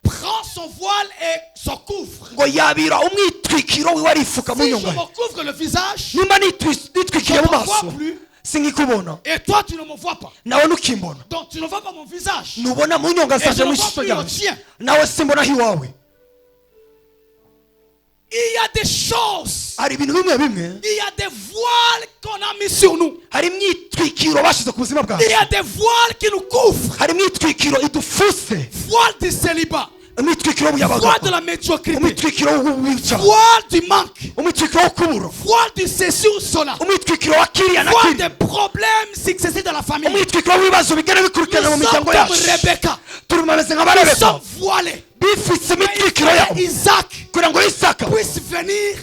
prend son voile et se couvre. Si je me couvre le visage, je ne me vois plus. Et toi tu ne me vois pas. Donc tu ne vois pas mon visage. Et je ne vois plus le tien. Il y a des choses. Il y a des voiles qu'on a mis sur nous. Il y a des voiles qui nous couvrent. Voile du célibat. Voile de la médiocrité. Voile du manque. Voile du ceci ou cela. Voile des problèmes successifs dans la famille. Nous sommes comme Rebecca. Nous sommes voilés. Isaac puisse venir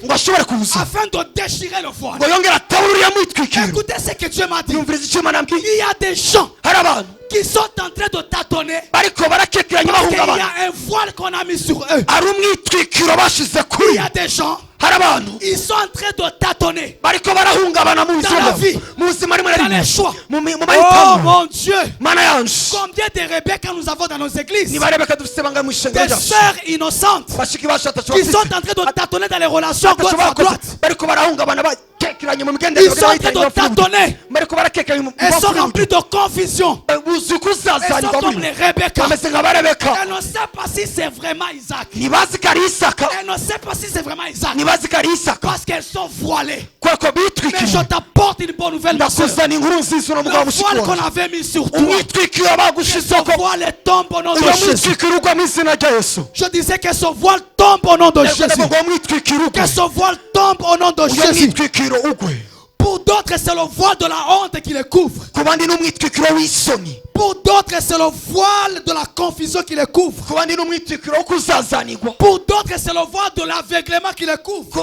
afin de déchirer le voile. Écoutez ce que Dieu m'a dit. Il y a des gens qui sont en train de tâtonner parce qu'il y a un voile qu'on a mis sur eux. Il y a des gens Ils sont en train de tâtonner dans la vie, dans les choix. Oh mon Dieu, combien de Rebecca nous avons dans nos églises, des sœurs innocentes qui sont en train de tâtonner dans les relations gauche à droite. Ils sont en train de tâtonner. Elles sont remplies de confusion. Elles sont comme les Rebecca. Elles ne savent pas si c'est vraiment Isaac. Elles ne savent pas si c'est vraiment Isaac. Parce qu'elles sont voilées. Mais je t'apporte une bonne nouvelle. Le voile qu'on avait mis sur toi, que ce voile tombe au nom de Jésus. Je disais que ce voile tombe au nom de Jésus. Que ce voile tombe au nom de Jésus. Pour d'autres, c'est le voile de la honte qui les couvre. Pour d'autres, c'est le voile de la confusion qui les couvre. Pour d'autres, c'est le voile de l'aveuglement qui les couvre.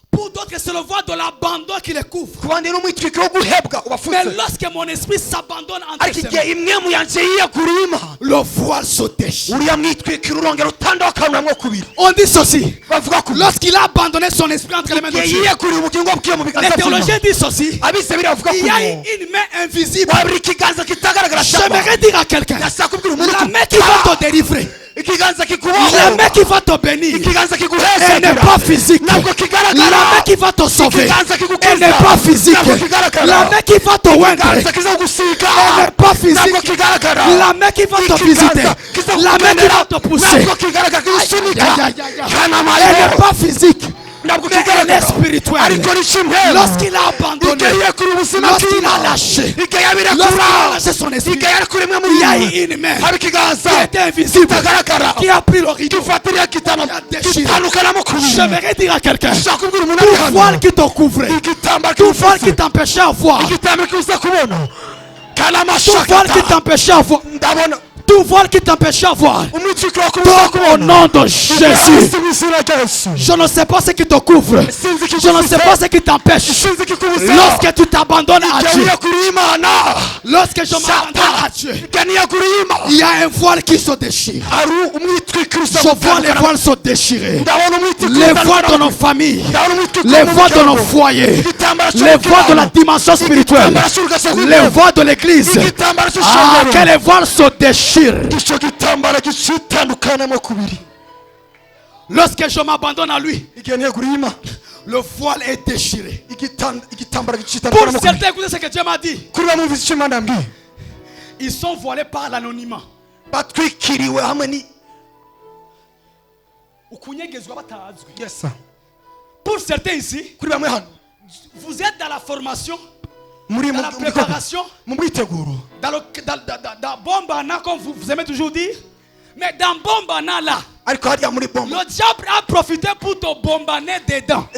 Pour d'autres, c'est le voile de l'abandon qui les couvre. Mais lorsque mon esprit s'abandonne entre ses mains, le voile se déchire. On dit ceci. Lorsqu'il a abandonné son esprit entre les mains de Dieu, les théologiens disent ceci. Il y a une main invisible. J'aimerais dire à quelqu'un, la main qui va te délivrer, la main qui va te bénir, elle n'est pas physique. La main qui va te sauver, elle n'est pas physique. La main qui va te oindre, elle n'est pas physique. La main qui va te visiter, la main qui va te pousser, elle n'est pas physique. Mais elle est spirituelle. Lorsqu'il a abandonné, lorsqu'il a lâché, son esprit, il y a une main qui était invisible, qui a pris le rideau, qui a déchiré. J'aimerais dire à quelqu'un, tout voile qui te couvrait, tout voile qui t'empêchait à voir, tout voile qui t'empêchait à voir, tout voile qui t'empêchait à voir, tombe au nom de Jésus. Je ne sais pas ce qui te couvre. Je ne sais pas ce qui t'empêche. Lorsque tu t'abandonnes à Dieu, lorsque je m'abandonne à Dieu, il y a un voile qui se déchire. Je vois les voiles se déchirer. Les voiles de nos familles, les voiles de nos foyers, les voiles de la dimension spirituelle, les voiles de l'église. Ah, que les voiles se déchirent. Lorsque je m'abandonne à lui, le voile est déchiré. Pour certains, écoutez ce que Dieu m'a dit. Ils sont voilés par l'anonymat. Pour certains ici, vous êtes dans la formation, dans la préparation, dans Bombana, comme vous aimez toujours dire. Mais dans Bombana là, le diable a profité pour te bombarder dedans.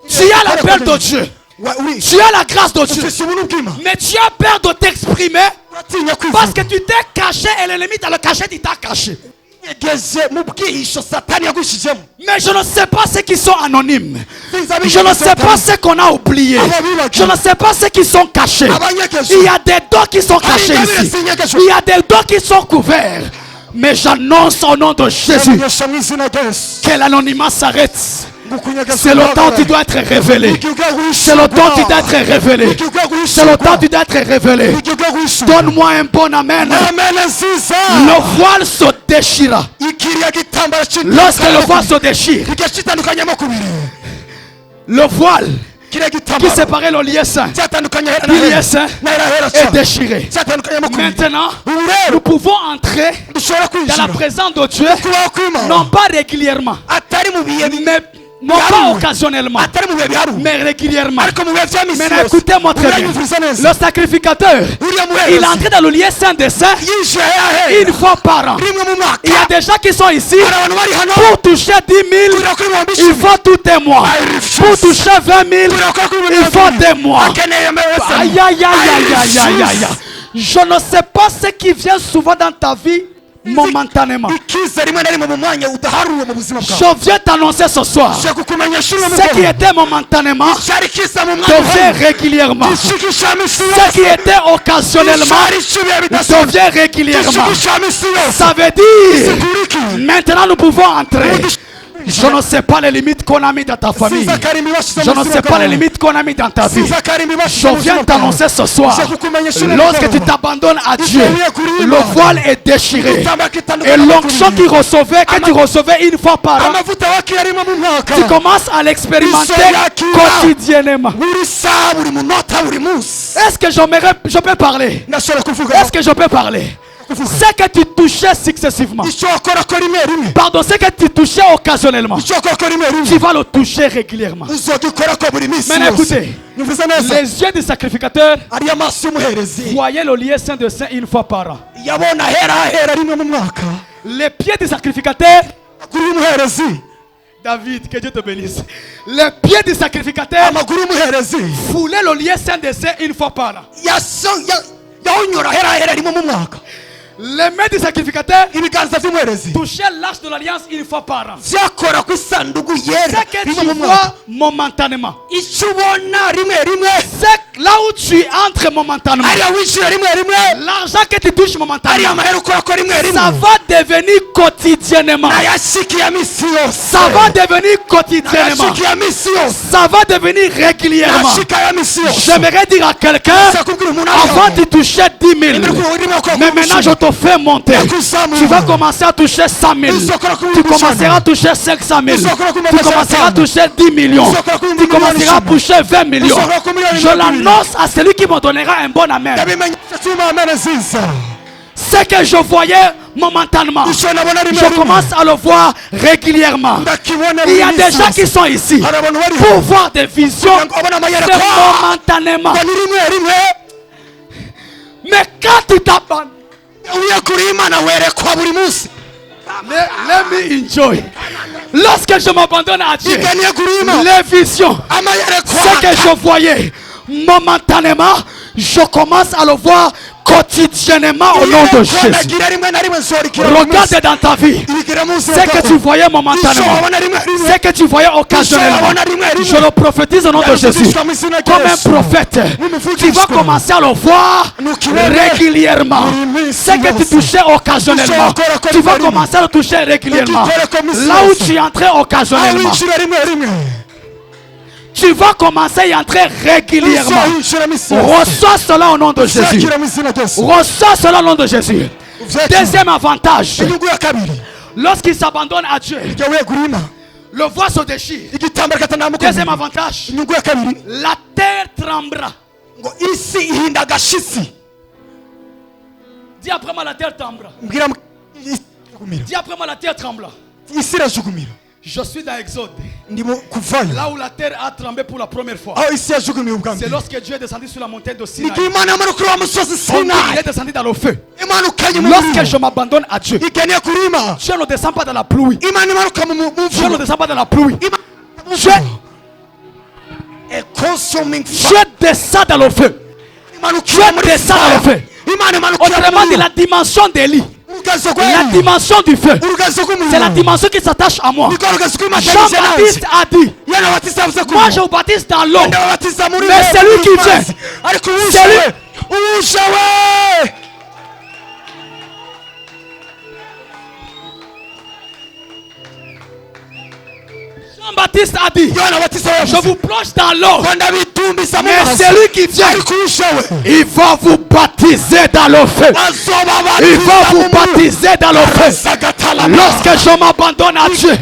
Tu as la peur de Dieu. Tu as la grâce de Dieu. Mais tu as peur de t'exprimer parce que tu t'es caché et l'ennemi t'a le caché, il t'a caché. Mais je ne sais pas ceux qui sont anonymes. Je ne sais pas ceux qu'on a oubliés. Je ne sais pas ceux qui sont cachés. Il y a des dons qui sont cachés ici. Il y a des dons qui sont couverts. Mais j'annonce au nom de Jésus que l'anonymat s'arrête. C'est le temps où tu dois être révélé. C'est le temps où tu dois être révélé. C'est le temps où tu dois être révélé. Donne-moi un bon amen. Le voile se déchira. Lorsque le voile se déchire, le voile qui séparait le lieu saint est déchiré. Maintenant, nous pouvons entrer dans la présence de Dieu, non pas régulièrement, mais non pas occasionnellement, mais régulièrement. Maintenant, écoutez-moi très bien. Le sacrificateur, il est entré dans le lieu saint des saints une fois par an. Il y a des gens qui sont ici. Pour toucher 10 000, il faut tout un mois. Pour toucher 20 000, il faut 2 mois. Aïe, aïe, aïe, aïe, aïe, aïe, aïe. Je ne sais pas ce qui vient souvent dans ta vie momentanément. ikiza rimwe na rimwe mu mwanya udaharuwe mu buzima bwawe. Je viens t'annoncer ce soir. Je kukumenyesha uno Ce qui mugoroba. était momentanément Cyari kiza mu mwanya devient uhari. régulièrement. Gishikisha misi Ce qui yose. était occasionnellement Cyari kibiye bidasanzwe. devient régulièrement. Gishikisha misi yose. Ça veut dire, Siguriki. maintenant nous pouvons entrer. Je ne sais pas les limites qu'on a mis dans ta famille. Sizakari imibashize Je mu ne buzima sais pas les bwawe. limites qu'on a mis dans ta vie. Sizakari imibashize Je mu buzima viens bwawe. t'annoncer ce soir. Lorsque tu t'abandonnes à Dieu, le voile est déchiré. Et l'onction que tu recevais une fois par an, amavuta wakiyarimo mu mwaka. tu commences à l'expérimenter quotidiennement. buri saa buri munota buri munsi. Est-ce que je peux parler? Nashobora kuvuga. Est-ce que je peux parler? C'est que tu touchais successivement. icyo wakora ko rimwe rimwe. Pardon, c'est que tu touchais occasionnellement. icyo wakora ko rimwe rimwe. Tu vas le toucher régulièrement. uzogikora ko buri minsi Maintenant yose. écoutez, Nivuze neza. les yeux du sacrificateur ari amaso y'umuherezi. voyaient le lieu saint de saint une fois par an. yabona ahera rimwe mu mwaka. Les pieds du sacrificateur, amaguru y'umuherezi. David, que Dieu te bénisse. Les pieds du sacrificateur amaguru y'umuherezi. foulaient le lieu saint de saint une fois par an. yawunyura ahera rimwe mu mwaka. Les mains du sacrificateur ibiganza by'umuherezi. touchaient l'arche de l'alliance une fois par an. byakora ku isanduku yera C'est que rimwe tu mu mwaka. vois momentanément. icyo ubona rimwe rimwe. C'est là où tu entres momentanément. ariya wishyura rimwe rimwe. L'argent que tu touches ariya momentanément, amahera ukora ko rimwe rimwe. ça va devenir quotidiennement. ayashikiye misi yose. Ça va devenir quotidiennement. ayashikiye misi yose. Ça va devenir régulièrement. ayashika misi yose. J'aimerais dire à quelqu'un, sakubwira umuntu avant tu touchais 10 000. Mais maintenant je te fais monter. Tu vas commencer à toucher 100 000. Tu commenceras à toucher 500 000. Tu commenceras à toucher 10 millions. Tu commenceras à toucher 20 millions. Je l'annonce à celui qui me donnera un bon amen. Ce que je voyais momentanément, je commence à le voir régulièrement. Il y a des gens qui sont ici pour voir des visions, c'est momentanément. Mais quand tu t'abandonnes, let me enjoy. Lorsque je m'abandonne à Dieu, les visions, ce que je voyais momentanément, je commence à le voir quotidiennement au nom de Jésus. Regarde dans ta vie ce que tu voyais momentanément, ce que tu voyais occasionnellement. Je le prophétise au nom de Jésus. Comme un prophète, tu vas commencer à le voir régulièrement. Ce que tu touchais occasionnellement, tu vas commencer à le toucher régulièrement. Là où tu entrais occasionnellement, tu vas commencer à y entrer régulièrement. Reçois cela au nom de Jésus. Reçois cela au nom de Jésus. Deuxième avantage, lorsqu'il s'abandonne à Dieu, le voile se déchire. Deuxième avantage, la terre tremblera. Dis après moi, la terre tremblera. Dis après moi, la terre tremblera. Je suis dans Exode. Là où la terre a tremblé pour la première fois. C'est lorsque Dieu est descendu sur la montagne de Sinaï. Il est descendu dans le feu. Lorsque je m'abandonne à Dieu, Dieu ne descend pas dans la pluie. Dieu ne descend pas dans la pluie. Dieu descend dans le feu. Dieu descend dans le feu. Autrement dit, la dimension d'Élie, la dimension du feu, c'est la dimension qui s'attache à moi. Jean-Baptiste a dit, moi je vous baptise dans l'eau, mais c'est lui qui vient, c'est lui. Jean-Baptiste a dit, je vous plonge dans l'eau, mais c'est lui qui vient, il va vous baptiser dans le feu. Il va vous baptiser dans le feu. Lorsque je m'abandonne à Dieu,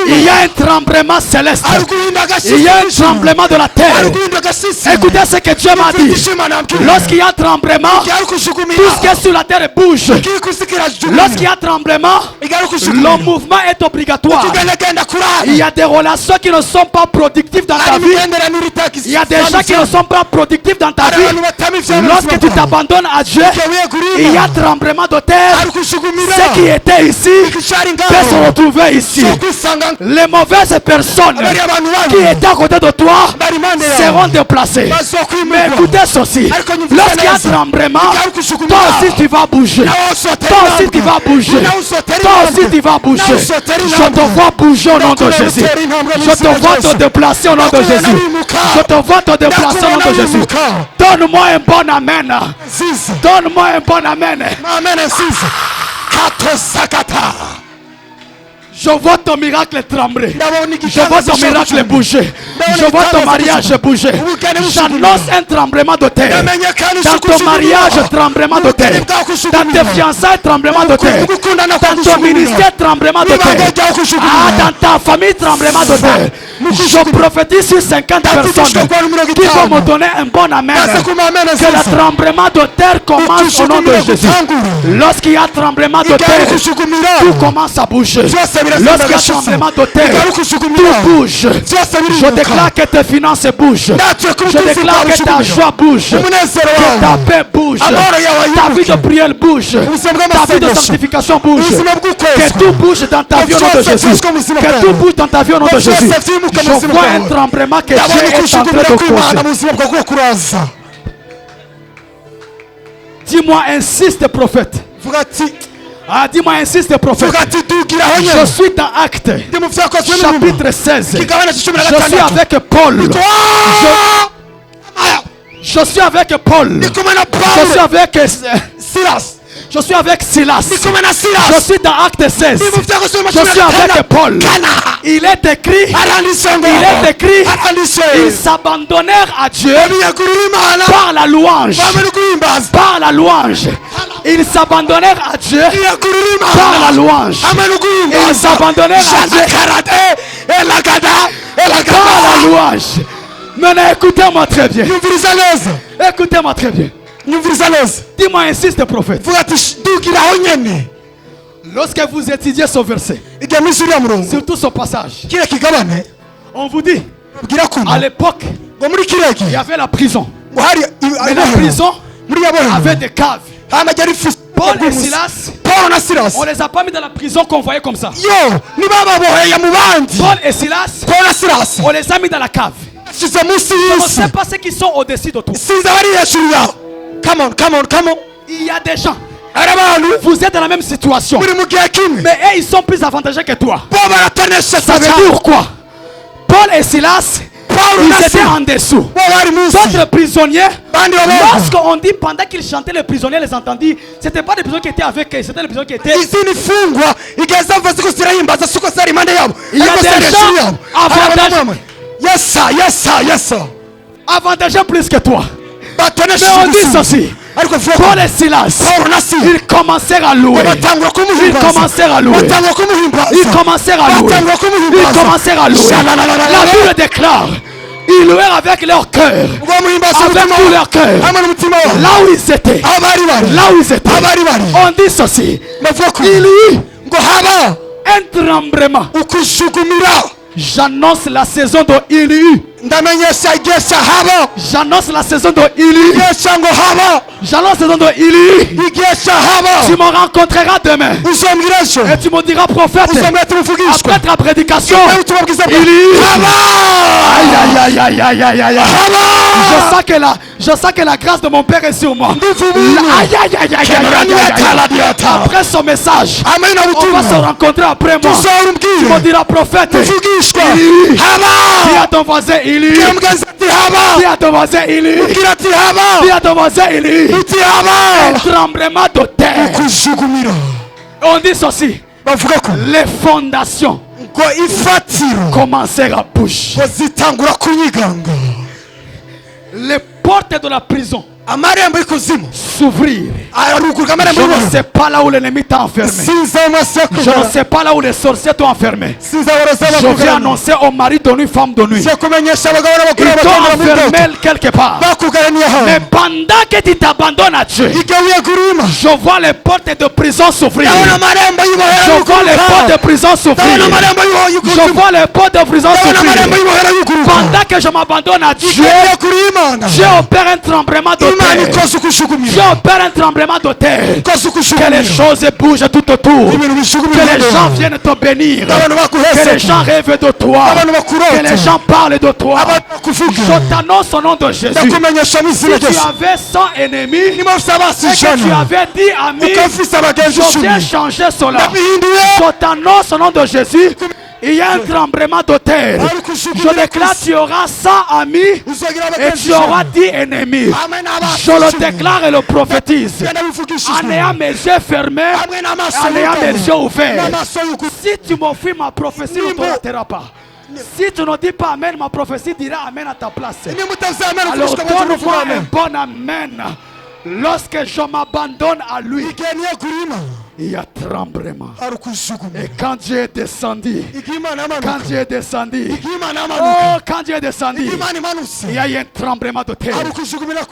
il y a un tremblement céleste. Il y a un tremblement de la terre. Écoutez ce que Dieu m'a dit. Lorsqu'il y a un tremblement, tout ce qui est sur la terre bouge. Lorsqu'il y a un tremblement, le mouvement est obligatoire. Il y a des relations qui ne sont pas productives dans ta vie. Il y a a des gens qui ne sont pas productifs dans ta vie. Lorsque tu t'abandonnes à Dieu, il y a tremblement de terre. Ceux qui étaient ici peuvent se retrouver ici. Les mauvaises personnes qui étaient à côté de toi seront déplacées. Mais écoutez ceci, lorsqu'il y a tremblement, toi aussi tu vas bouger. Toi aussi tu vas bouger. Toi aussi tu vas bouger. Je te vois bouger au nom de Jésus. Je te vois te déplacer au nom de Jésus. Je te vois te déplacer au nom de Jésus. Donne-moi un bon amen. Donne-moi un bon amen. Je vois ton miracle trembler. Je vois ton miracle bouger. Je vois ton mariage bouger. J'annonce un tremblement de terre. Dans ton mariage, tremblement de terre. Dans tes fiançailles, tremblement de terre. Dans ton ministère, tremblement de terre. Ah, dans ta famille, tremblement de terre. Je prophétise sur 50 personnes qui vont me donner un bon amen. Que le tremblement de terre commence au nom de Jésus. Lorsqu'il y a tremblement de terre, tout commence à bouger. Lorsqu'il y a tremblement de terre, tout bouge. Je déclare que tes finances bougent. Je déclare que ta joie bouge. Que ta paix bouge. Ta vie de prière bouge. Ta vie de sanctification bouge. Que tout bouge dans ta vie au nom de Jésus. Que tout bouge dans ta vie au nom de Jésus. Je vois un tremblement que Dieu est en train de causer. Dis-moi, insiste prophète. Ah, dis-moi, insiste prophète. Je suis dans Actes chapitre 16. Je suis avec Paul. Je suis avec Paul. Je suis avec Silas. Je suis avec Silas. Je suis dans Acte 16. Je suis avec Paul. Il est écrit. Ils s'abandonnèrent à Dieu par la louange. Par la louange. Ils s'abandonnèrent à Dieu par la louange. Ils s'abandonnèrent à Dieu par la louange. Maintenant, écoutez-moi très bien. Écoutez-moi très bien. Dis-moi, insiste prophète. Lorsque vous étudiez ce verset, surtout ce passage, on vous dit, à l'époque, il y avait la prison. Mais la prison avait des caves. Paul et Silas, on les a pas mis dans la prison qu'on voyait comme ça. Paul et Silas, on les a mis dans la cave. Je ne sais pas ceux qui sont au-dessus de toi. Come on. Il y a des gens. Vous êtes dans la même situation. Mais eux, ils sont plus avantagés que toi. Ça veut dire quoi? Paul et Silas, ils étaient en dessous. D'autres prisonniers, lorsqu'on dit pendant qu'ils chantaient, les prisonniers les entendirent. Ce n'était pas des prisonniers qui étaient avec eux, c'était les prisonniers qui étaient. Il y a des gens avantagés. Yes, sir. Avantagés plus que toi. Mais on dit ceci. Paul et Silas, ils commencèrent à louer. La Bible déclare, ils louèrent avec leur cœur, avec tout leur cœur. Là où ils étaient, on dit ceci. Il y eut un tremblement. J'annonce la saison de Ilu. J'annonce la saison de Ilu. J'annonce la saison de Ilu. Tu me rencontreras demain. Et tu me diras prophète. Après ta prédication, Ilu. Aïe. Je sens que la grâce de mon Père est sur moi. Aïe. Après ce message, on va se rencontrer après moi. Tu me diras prophète. Dis à ton voisin Ili. Dis à ton voisin Ili. Dis à ton voisin Ili. Un tremblement de terre. On dit ceci. Les fondations commencèrent à bouger. Les portes de la prison s'ouvrir. Je ne sais pas là où l'ennemi t'a enfermé. Je ne sais pas là où les sorciers t'ont enfermé. Je viens annoncer au mari de nuit, femme de nuit. Ils t'ont enfermé quelque part. Mais pendant que tu t'abandonnes à Dieu, je vois les portes de prison s'ouvrir. Je vois les portes de prison s'ouvrir. Je vois les portes de prison s'ouvrir. Pendant que je m'abandonne à Dieu, Dieu opère un tremblement de terre. Dieu opère un tremblement de terre. Que les choses bougent tout autour. Que les gens viennent te bénir. Que les gens rêvent de toi. Que les gens parlent de toi. Je t'annonce au nom de Jésus. Si tu avais 100 ennemis et que tu avais dit amis, je viens changer cela. Je t'annonce au nom de Jésus. Il y a un tremblement de terre. Je déclare tu auras 100 amis et tu auras 10 ennemis. Je le déclare et le prophétise. En ayant mes yeux fermés, en ayant mes yeux ouverts. Si tu m'offres ma prophétie, ne te ratera pas. Si tu ne dis pas amen, ma prophétie dira amen à ta place. Alors donne-moi un bon amen. Lorsque je m'abandonne à lui, il y a tremblement. Et quand Dieu est descendu, quand Dieu est descendu, oh, quand Dieu est descendu, il y a eu un tremblement de terre.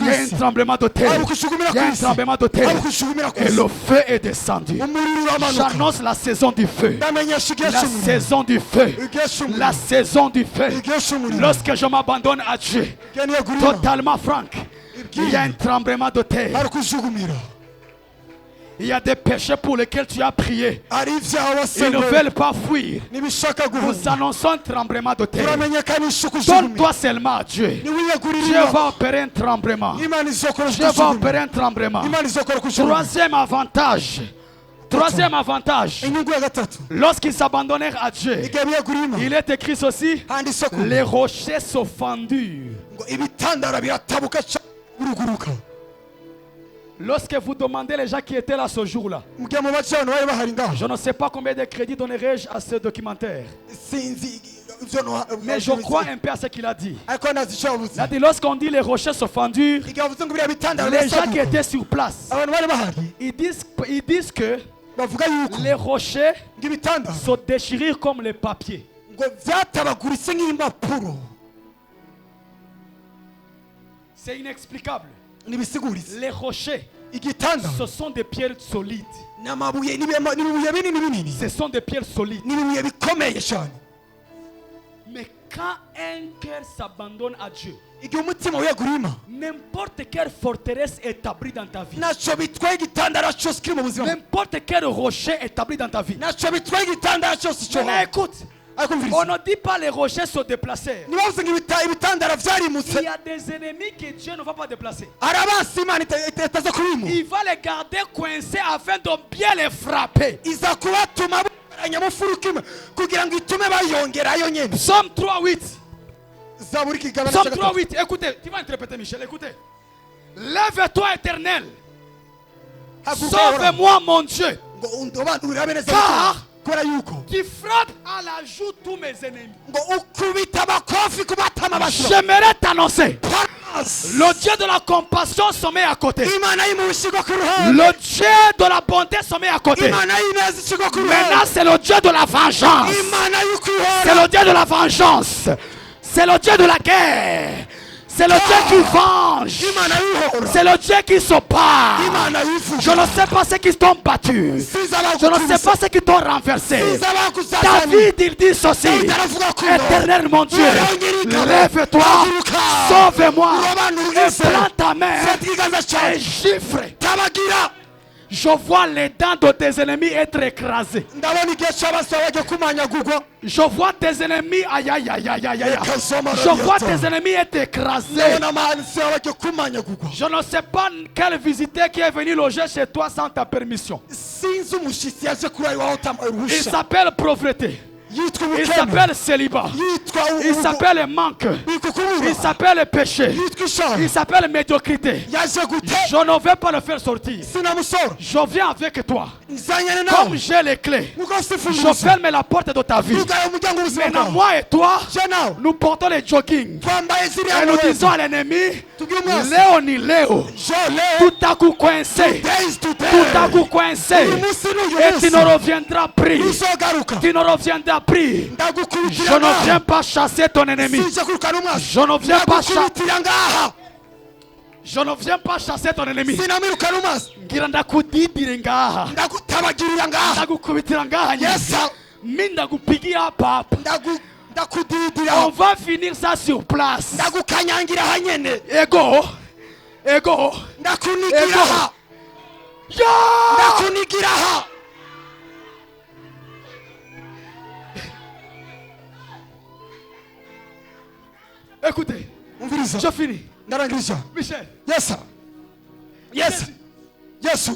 Il y a un tremblement de terre. Il y a un tremblement de terre. Et le feu est descendu. J'annonce la saison du feu. La saison du feu. La saison du feu. Lorsque je m'abandonne à Dieu, totalement franc, il y a un tremblement de terre. Il y a des péchés pour lesquels tu as prié. Ils ne veulent pas fuir. Nous annonçons un tremblement de terre. Donne-toi seulement à Dieu. Dieu va opérer un tremblement. Dieu va opérer un tremblement. Troisième avantage. Troisième avantage. Lorsqu'ils s'abandonnèrent à Dieu, il est écrit ceci: les rochers sont fendus. Lorsque vous demandez les gens qui étaient là ce jour-là, je ne sais pas combien de crédits donnerai-je à ce documentaire. Mais je crois un peu à ce qu'il a dit. Il a dit lorsqu'on dit les rochers sont fendus, les gens qui étaient sur place, ils disent que les rochers se déchirent comme les papiers. C'est inexplicable. Les rochers, ce sont des pierres solides. Ce sont des pierres solides. Mais quand un cœur s'abandonne à Dieu, n'importe quelle forteresse établie dans ta vie, n'importe quel rocher établi dans ta vie, maintenant écoute, on ne dit pas les rochers se déplacèrent. Il y a des ennemis que Dieu ne va pas déplacer. Il va les garder coincés afin de bien les frapper. Psaume 3:8. Psaume 3:8. Écoutez, tu vas interpréter Michel, écoutez. Lève-toi éternel. Sauve-moi mon Dieu. Car tu frappes à la joue tous mes ennemis. J'aimerais t'annoncer. Le Dieu de la compassion se met à côté. Le Dieu de la bonté se met à côté. Maintenant c'est le Dieu de la vengeance. C'est le Dieu de la vengeance. C'est le Dieu de la guerre. C'est le Dieu qui venge. C'est le Dieu qui se part. Je ne sais pas ce qui t'ont battu. Je ne sais pas ce qui t'ont renversé. David, il dit ceci: Éternel mon Dieu, lève-toi, sauve-moi et prends ta main et gifle. Je vois les dents de tes ennemis être écrasées. Je vois tes ennemis, aïe aïe aïe aïe aïe aïe. Je vois tes ennemis être écrasés. Je ne sais pas quel visiteur qui est venu loger chez toi sans ta permission. Il s'appelle pauvreté. Il s'appelle célibat. Il s'appelle manque. Il s'appelle péché. Il s'appelle médiocrité. Je ne vais pas le faire sortir. Je viens avec toi. Comme j'ai les clés, je ferme la porte de ta vie. Maintenant moi et toi, nous portons les jogging et nous disons à l'ennemi: Léo ni Léo, tout à coup coincé, tout à coup coincé, et tu ne reviendras pris. Tu ne reviendras pris. Je ne viens pas chasser ton ennemi. Je ne viens pas chasser. Je ne viens pas chasser ton ennemi. sinamwirukana umaso Ngira ndakudidire ngaha. ndagutabagirira ngaha Ndagukubitira ngaha nyine. Yes, sir. Mimi ndagupigia hapa hapa. ndakudidira On va finir ça sur place. ndagukanyangira hanyene Ego. Ego. ndakunigira ha Ya! ndakunigira ha Écoutez, umviriza je finis. ndarangirije Michel, yes sir. yes yesu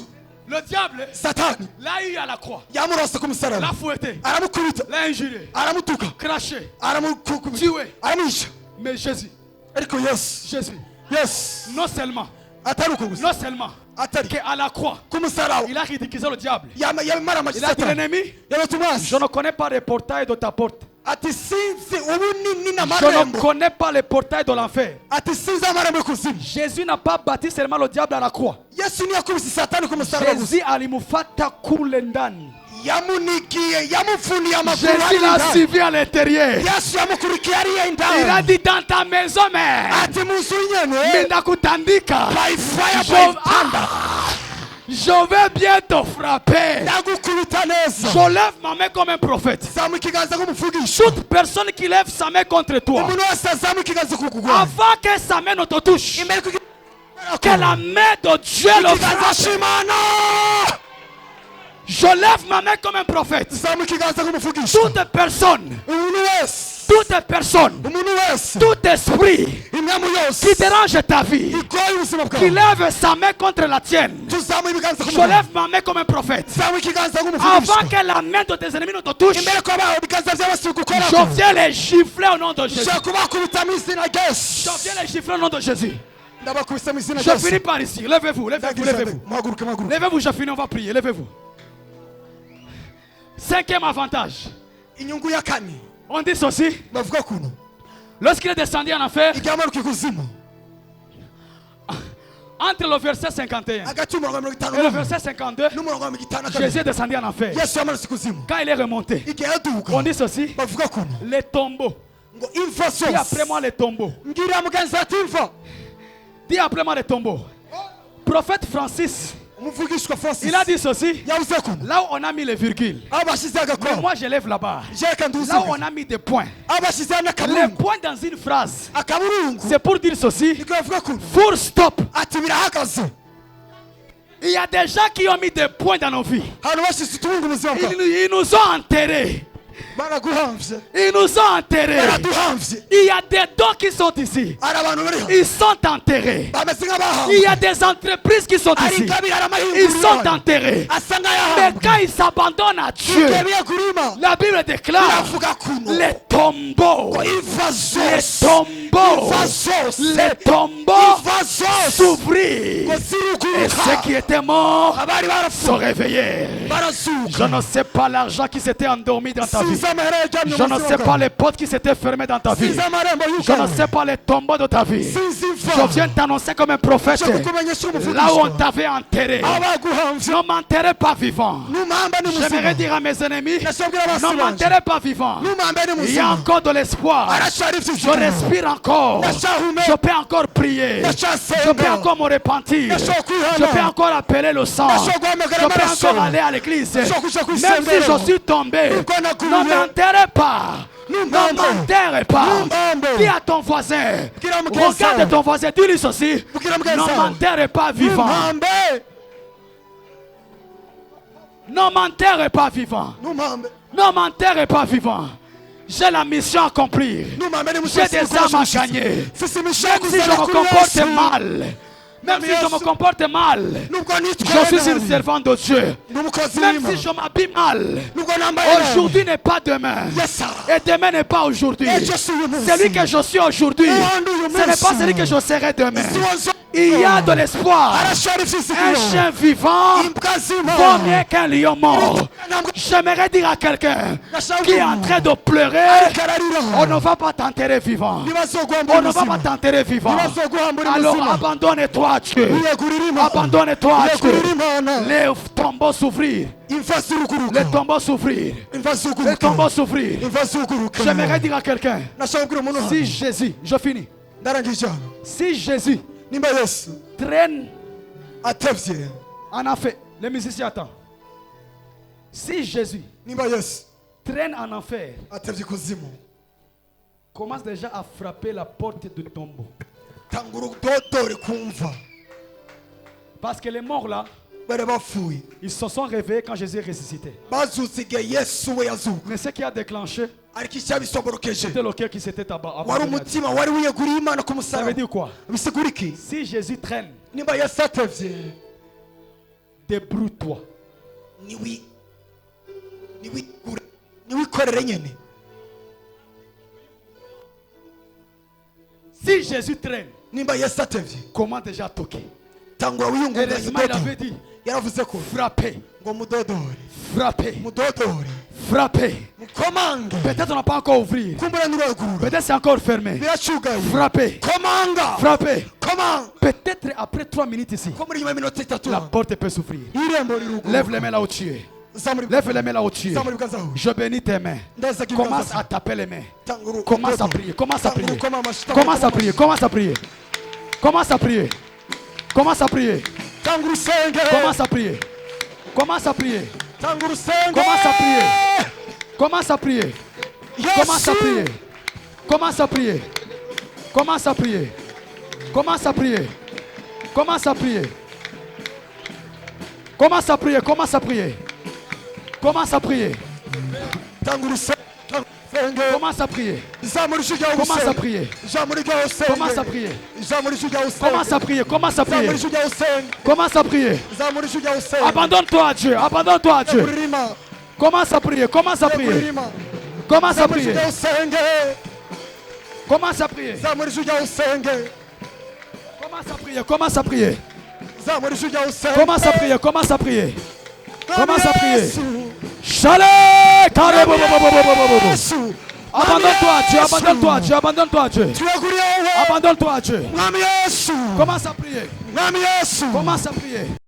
le diable satani l'a eu à la croix, yamurose ku musaraba l'a fouetté, aramukubita l'a injurié, aramutuka craché, aramukubita tué. aramwisha Mais Jésus, ariko yesu Jésus, yes non seulement, atari uko gusa non seulement, atari qu'à la croix, ku musaraba il a ridiculisé le diable. yamara amaji Il a dit satani l'ennemi, yabatumasi je ne connais pas les portails de ta porte. ati sinzi ubunini Je ne n'amarembo connais pas les portails de l'enfer. ati sinzi amarembo y'ikuzimu Jésus n'a pas bâti seulement le diable à la croix. yesu ntiyakubise satani ku musaraba gusa Jésus alimufata kule ndani. yamunigiye yamupfuniye amaguru Jésus l'a hariya suivi à l'intérieur. yesu yamukurikiye hariya Il a indani dit dans ta maison, mais ati mu nzu nyene ndakutandika. by fire Je, by thunder je vais bien te frapper. ndagukubita neza Je lève ma main comme un prophète. zamu ikiganza nk'umuvugisha Toute personne qui lève sa main contre toi, umuntu wese azamu ikiganza ku kugwa avant que sa main ne te touche, imbere que la main de Dieu le ikiganza frappe. c'imana Je lève ma main comme un prophète. zamu ikiganza nk'umuvugisha Toute personne, umuntu wese umuntu wese, tout esprit imyamu qui yose dérange ta vie, igoye ubuzima qui bwawe lève sa main contre la tienne, tuzamu ibiganza je nk'umuvugisha lève ma main comme un prophète. zamu ikiganza Avant nk'umuvugisha que la main de tes ennemis ne te touche, imbere ko abaho ibiganza by'abasi je bigukorako viens les gifler au nom de Jésus. ushaka kubakubita mu izina rya yesu Je viens les gifler au nom de Jésus. ndabakubise mu izina rya Je yesu finis par ici. Levez-vous, levez-vous, levez-vous. muhaguruke muhaguruke Levez-vous, je finis, on va prier. Levez-vous. Cinquième avantage. inyungu ya kane On dit ceci. bavuga kuno Lorsqu'il est descendu en enfer, igihe amanuka ikuzimu entre le verset 51 hagati y'umurongo wa mirongo itanu et le n'umwe verset 52, n'umurongo wa mirongo itanu na kabiri Jésus est descendu en enfer. yesu yamanutse ikuzimu Quand il est remonté, igihe yaduka on dit ceci. bavuga kuno Les tombeaux. ngo imva Dis après zose moi les tombeaux. mbwirira mugenzi ati imva Dis après moi les tombeaux. Prophète Francis, umuvugishwa Francis il a dit ceci. yavuze kuno Là où on a mis les virgules, aho bashyizeho mais agakwabo moi je lève la barre. jereka Là où nduziga on a mis des points, aho bashyizeho les n'akaburungu points dans une phrase, akaburungu c'est pour dire ceci. niko bavuga kuno Full stop. ati birahagaze Il y a des gens qui ont mis des points dans nos vies. ahantu bashyize utubungu mu buzima bwawe Ils nous ont enterrés. baraguhamvye Ils nous ont enterrés. baraduhamvye Il y a des dons qui sont ici. hari abantu bariho Ils sont enterrés. bameze Il y nk'abahamwe a des entreprises qui sont ari ici. ingabire hari Ils amahinguriro sont yayo enterrés. asa Mais nk'ayahamwe quand ils s'abandonnent à Dieu, igihe biyagurima la Bible déclare biravuga kuno les tombeaux. ngo imva Les zose tombeaux. imva zose Les tombeaux imva zose s'ouvrir. ngo Et ziruguruka ceux qui étaient morts abari se barapfuye réveillèrent. Je barazuka ne sais pas l'argent qui s'était endormi dans ta vie. sinzi amahera yajyamye Je mu ne buzima sais pas bwawe les portes qui s'étaient fermées dans ta vie. sinzi amarembo Je ne y'ukawe sais pas les tombeaux de ta vie. sinzi Je imva viens t'annoncer comme un prophète. je kukumenyesha Là où on umuvugishwa t'avait enterré, aho baguhamvye ne m'enterrez pas vivant. numamba ni J'aimerais muzima dire à mes ennemis, nashobwira ne abasi banje m'enterrez pas vivant. numamba ni Il y a muzima encore de l'espoir. arashari Je ivyizigiro respire encore. Je peux encore prier. Je peux encore me repentir. Je peux encore appeler le sang. Je peux encore aller à l'église. Même si je suis tombé, ne m'enterrez pas. Ne m'enterrez pas. Dis à ton voisin. Regarde ton voisin. Dis-lui ceci. Ne m'enterrez pas vivant. numambe Ne m'enterrez pas vivant. numambe Ne m'enterrez pas vivant. J'ai la mission à accomplir. numambe ni J'ai des armes à gagner. Même si je me comporte mal. Même si je me comporte mal. Je suis une servante de Dieu. Même si je m'habille mal. Aujourd'hui n'est pas demain. Et demain n'est pas aujourd'hui. Celui que je suis aujourd'hui, ce n'est pas celui que je serai demain. Il y a de l'espoir. Un chien vivant vaut mieux qu'un lion mort. J'aimerais dire à quelqu'un qui est en train de pleurer, on ne va pas t'enterrer vivant. On ne va pas t'enterrer vivant. Alors abandonne-toi à Dieu. Abandonne-toi à Dieu. Les tombeaux s'ouvrir. Les tombeaux s'ouvrir. Les tombeaux s'ouvrir. J'aimerais dire à quelqu'un, si Jésus, je finis. Si Jésus nimba yesu traîne atevye en enfer, les musiciens attendent. Si Jésus nimba yesu traîne en enfer, atevye kuzimu commence déjà à frapper la porte du tombeau. tangura udodore kumva Parce que les morts là, bari bapfuye ils se sont réveillés quand Jésus est ressuscité. bazutse igihe yesu we yazuka Mais ce qui a déclenché, ariko icyabisomorokeje c'était le cœur qui s'était wari abandonné. umutima wari wiyeguriye imana ku Ça veut musaraba dire quoi? bisigura iki Si Jésus traîne, nimba yesu atevye débrouille-toi. niwikorere nyene Si Jésus traîne, nimba yesu atevye comment déjà toquer? tangura wiyungunganya Heureusement, il avait udodo dit yaravuze ko frapper, ngo mudodore frapper, mudodore frapper. mukomange Peut-être on n'a pas encore ouvert. kumbura nuragura Peut-être c'est encore fermé. biracugaye Frapper, komanga frapper. komanga Peut-être après 3 minutes ici, ko muri nyuma y'iminota itatu la porte peut s'ouvrir. irembo riruguruka Lève les mains là où tu es. Lève les mains là où tu es. zamura ibiganza aho Je bénis tes mains. ndazagira Commence à taper les mains. tangura Commence à prier. Commence à prier. Commence à prier. Commence à prier. Commence à prier. Commence à prier. tangura usenge Commence à prier. Commence à prier. tangura usenge Commence à prier. Commence à prier. Commence à Yesu prier. Commence à prier. Commence à prier. Commence à prier. Commence à prier. Commence à prier. Commence à prier. Commence à prier. tangura usenge Commence à prier. zamura ijwi ryawe Commence à usenge prier. zamura ryawe usenge Commence à prier. zamura ijwi ryawe usenge Commence à prier. Commence à prier. zamura ijwi ryawe usenge Commence à prier. zamura ijwi ryawe usenge Abandonne-toi à Dieu. Abandonne-toi à Dieu. Urima, Commence à prier. Commence à prier. urima. Commence à zamura ijwi prier. ryawe usenge Commence à prier. zamura ijwi ryawe usenge Commence à prier. Commence à prier. zamura ijwi ryawe usenge Commence à prier. Commence à prier. Commence à prier. Yesu, Chalet. Carré. Yesu, Abandonne-toi à Dieu. Abandonne-toi à Dieu. Abandonne-toi à Dieu. turaguriye wowe Abandonne-toi à Dieu. mwami Yesu Commence à prier. mwami Yesu Commence à prier.